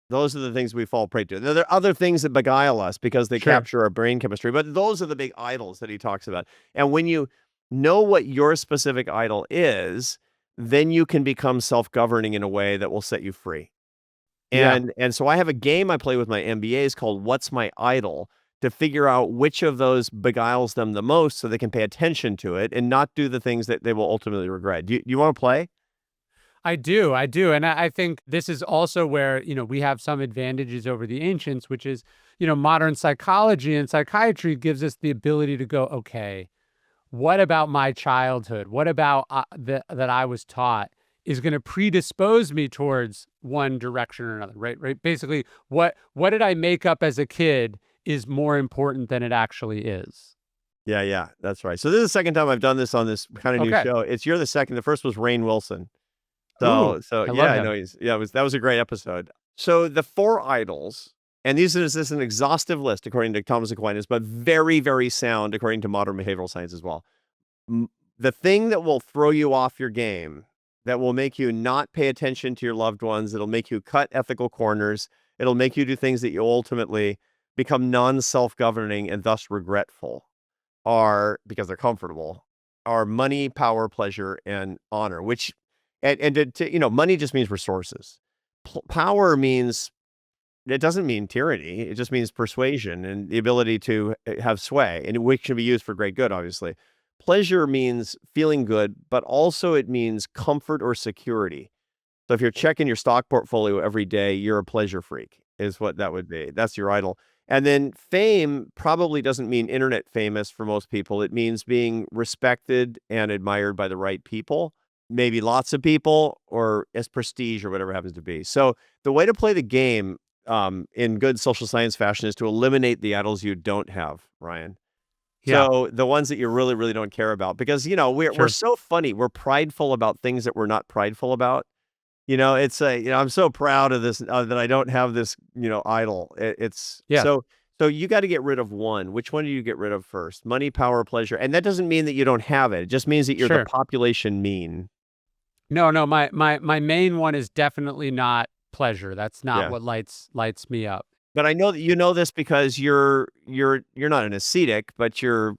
Those are the things we fall prey to. Now, there are other things that beguile us because they capture our brain chemistry, but those are the big idols that he talks about. And when you know what your specific idol is, then you can become self-governing in a way that will set you free. And so I have a game I play with my MBAs called What's My Idol, to figure out which of those beguiles them the most so they can pay attention to it and not do the things that they will ultimately regret. Do you want to play? I do. And I think this is also where, we have some advantages over the ancients, which is, modern psychology and psychiatry gives us the ability to go, okay, what about my childhood? What about that I was taught is going to predispose me towards one direction or another, right? Basically, what did I make up as a kid is more important than it actually is. Yeah, that's right. So this is the second time I've done this on this kind of new show. You're the second. The first was Rainn Wilson. So I yeah, I him. know that was a great episode. So the 4 idols, and this is an exhaustive list according to Thomas Aquinas, but very, very sound according to modern behavioral science as well. The thing that will throw you off your game, that will make you not pay attention to your loved ones, it'll make you cut ethical corners, it'll make you do things that you ultimately become non-self-governing and thus regretful, are, because they're comfortable, are money, power, pleasure, and honor, which money just means resources. Power means, it doesn't mean tyranny. It just means persuasion and the ability to have sway, and which can be used for great good, obviously. Pleasure means feeling good, but also it means comfort or security. So if you're checking your stock portfolio every day, you're a pleasure freak, is what that would be. That's your idol. And then fame probably doesn't mean internet famous for most people. It means being respected and admired by the right people, maybe lots of people, or as prestige or whatever it happens to be. So the way to play the game in good social science fashion is to eliminate the idols you don't have, Ryan. Yeah, So the ones that you really, really don't care about, because we're sure. so funny. We're prideful about things that we're not prideful about. It's a, I'm so proud of this that I don't have this, idol. It's Yeah, so you got to get rid of one. Which one do you get rid of first? Money, power, pleasure. And that doesn't mean that you don't have it. It just means that you're the sure. population mean. No, no, my main one is definitely not pleasure. That's not Yeah. what lights me up. But I know that you know this because you're not an ascetic, but you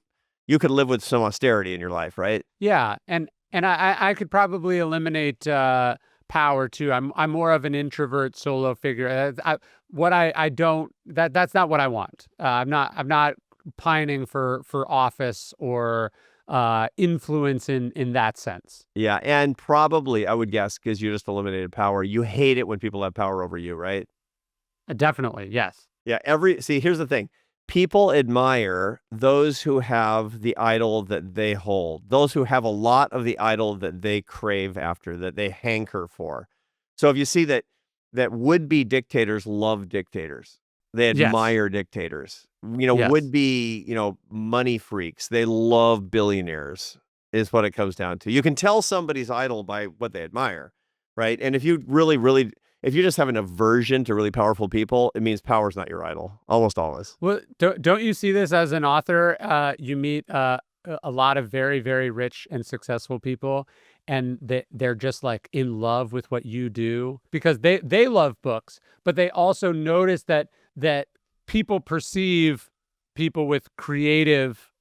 could live with some austerity in your life, right? Yeah, and I could probably eliminate power too. I'm more of an introvert solo figure. I don't that's not what I want. I'm not pining for office or influence in that sense. Yeah, and probably I would guess because you just eliminated power. You hate it when people have power over you, right? Definitely, yes. Yeah, here's the thing. People admire those who have the idol that they hold, those who have a lot of the idol that they crave after, that they hanker for. So if you see that would-be dictators love dictators. They Yes, admire dictators. yes. Would-be, money freaks. They love billionaires, is what it comes down to. You can tell somebody's idol by what they admire, right? And if you really, really if you just have an aversion to really powerful people, it means power's not your idol, almost always. Well, don't you see this as an author? You meet a lot of very, very rich and successful people, and they're just like in love with what you do because they love books, but they also notice that people perceive people with creative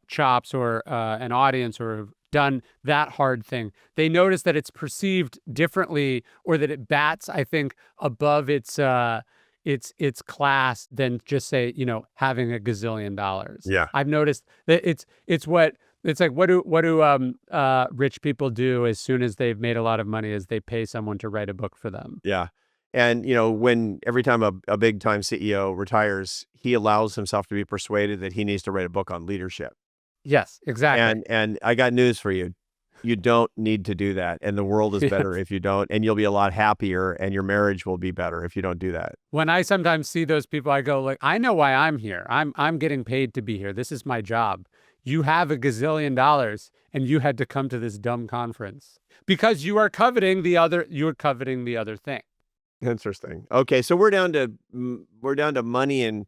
chops or an audience or have done that hard thing. They notice that it's perceived differently or that it bats, I think, above its class than just say, having a gazillion dollars. Yeah. I've noticed that it's like what do rich people do as soon as they've made a lot of money is they pay someone to write a book for them. Yeah. And, when every time a big time CEO retires, he allows himself to be persuaded that he needs to write a book on leadership. Yes, exactly. And I got news for you. You don't need to do that. And the world is better if you don't. And you'll be a lot happier and your marriage will be better if you don't do that. When I sometimes see those people, I go like, I know why I'm here. I'm getting paid to be here. This is my job. You have a gazillion dollars and you had to come to this dumb conference because you are coveting the other thing. Interesting. Okay, so we're down to money and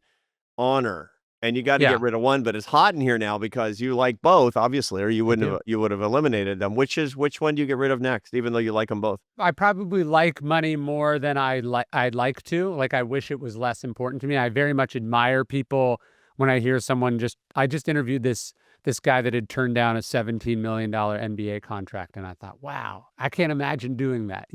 honor, and you got to get Yeah, rid of one. But it's hot in here now because you like both, obviously, or I do. you would have eliminated them. Which one do you get rid of next, even though you like them both? I probably like money more than I'd like to. Like I wish it was less important to me. I very much admire people when I hear someone I just interviewed this guy that had turned down a $17 million NBA contract. And I thought, wow, I can't imagine doing that.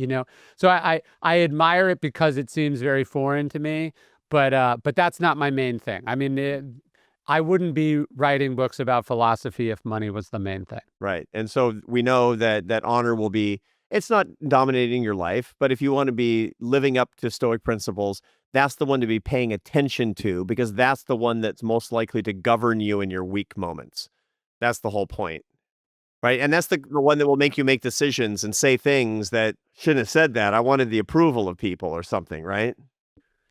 So I admire it because it seems very foreign to me, but that's not my main thing. I mean, I wouldn't be writing books about philosophy if money was the main thing. Right. And so we know that honor will be, it's not dominating your life, but if you want to be living up to Stoic principles, that's the one to be paying attention to because that's the one that's most likely to govern you in your weak moments. That's the whole point. Right. And that's the one that will make you make decisions and say things that shouldn't have said that. I wanted the approval of people or something. Right.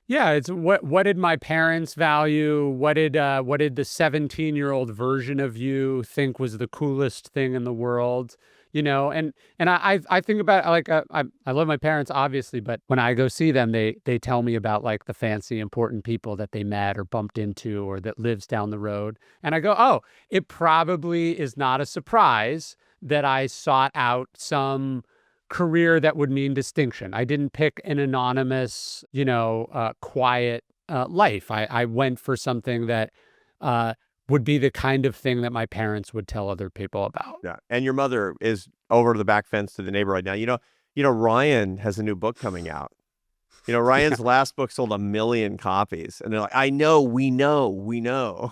Yeah, it's what did my parents value? What did the 17-year-old version of you think was the coolest thing in the world? And I think about like I love my parents obviously, but when I go see them, they tell me about like the fancy important people that they met or bumped into or that lives down the road, and I go, oh, it probably is not a surprise that I sought out some career that would mean distinction. I didn't pick an anonymous, quiet life. I went for something that uh, would be the kind of thing that my parents would tell other people about. Yeah. And your mother is over the back fence to the neighbor right now. Ryan has a new book coming out. Yeah. Ryan's last book sold 1 million copies. And they're like, I know, we know, we know.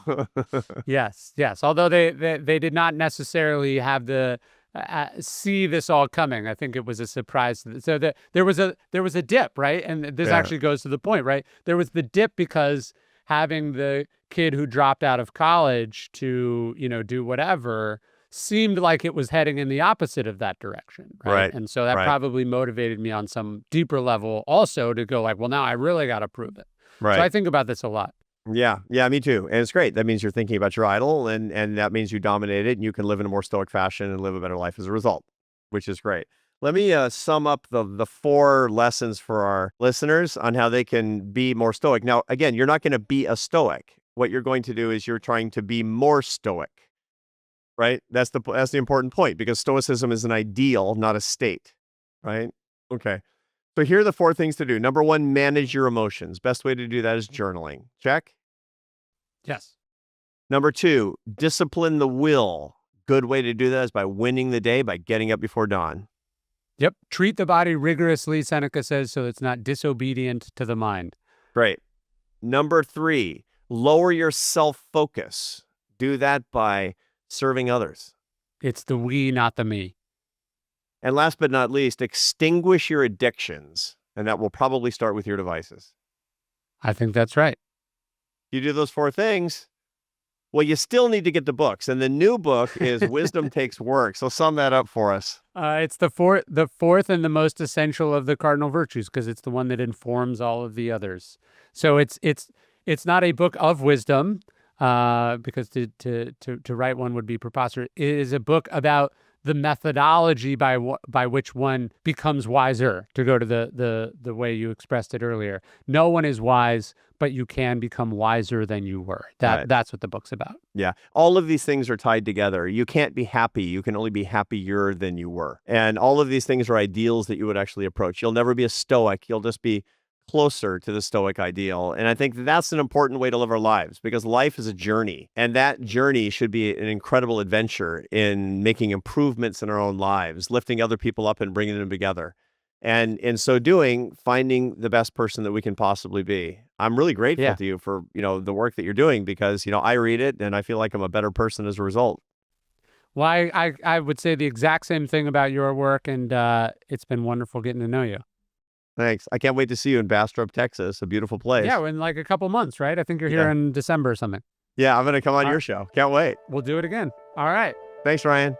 Yes. Yes. Although they did not necessarily have the see this all coming. I think it was a surprise. So there was a dip, right? And this Yeah. actually goes to the point, right? There was the dip because having the kid who dropped out of college to, do whatever seemed like it was heading in the opposite of that direction, right? Right. And so that Right. probably motivated me on some deeper level also to go like, well, now I really got to prove it. So I Right. think about this a lot. Yeah. Yeah, me too. And it's great. That means you're thinking about your idol, and that means you dominate it, and you can live in a more stoic fashion and live a better life as a result, which is great. Let me sum up the 4 lessons for our listeners on how they can be more stoic. Now, again, you're not going to be a stoic. What you're going to do is you're trying to be more stoic, right? That's the important point, because stoicism is an ideal, not a state, right? Okay. So here are the 4 things to do. Number 1, manage your emotions. Best way to do that is journaling. Check. Yes. Number 2, discipline the will. Good way to do that is by winning the day, by getting up before dawn. Yep. Treat the body rigorously, Seneca says, so it's not disobedient to the mind. Great. Number 3, lower your self-focus. Do that by serving others. It's the we, not the me. And last but not least, extinguish your addictions. And that will probably start with your devices. I think that's right. You do those 4 things, well, you still need to get the books. And the new book is Wisdom Takes Work. So sum that up for us. It's the fourth and the most essential of the cardinal virtues, because it's the one that informs all of the others. So it's not a book of wisdom, because to write one would be preposterous. It is a book about the methodology by which one becomes wiser, to go to the way you expressed it earlier. No one is wise, but you can become wiser than you were. Right. That's what the book's about. Yeah. All of these things are tied together. You can't be happy. You can only be happier than you were. And all of these things are ideals that you would actually approach. You'll never be a stoic. You'll just be closer to the stoic ideal. And I think that's an important way to live our lives, because life is a journey, and that journey should be an incredible adventure in making improvements in our own lives, lifting other people up and bringing them together. And in so doing, finding the best person that we can possibly be. I'm really grateful to you for, the work that you're doing, because, I read it and I feel like I'm a better person as a result. Well, I would say the exact same thing about your work, and it's been wonderful getting to know you. Thanks. I can't wait to see you in Bastrop, Texas, a beautiful place. Yeah, in like a couple months, right? I think you're here in December or something. Yeah, I'm going to come on your show. Can't wait. We'll do it again. All right. Thanks, Ryan.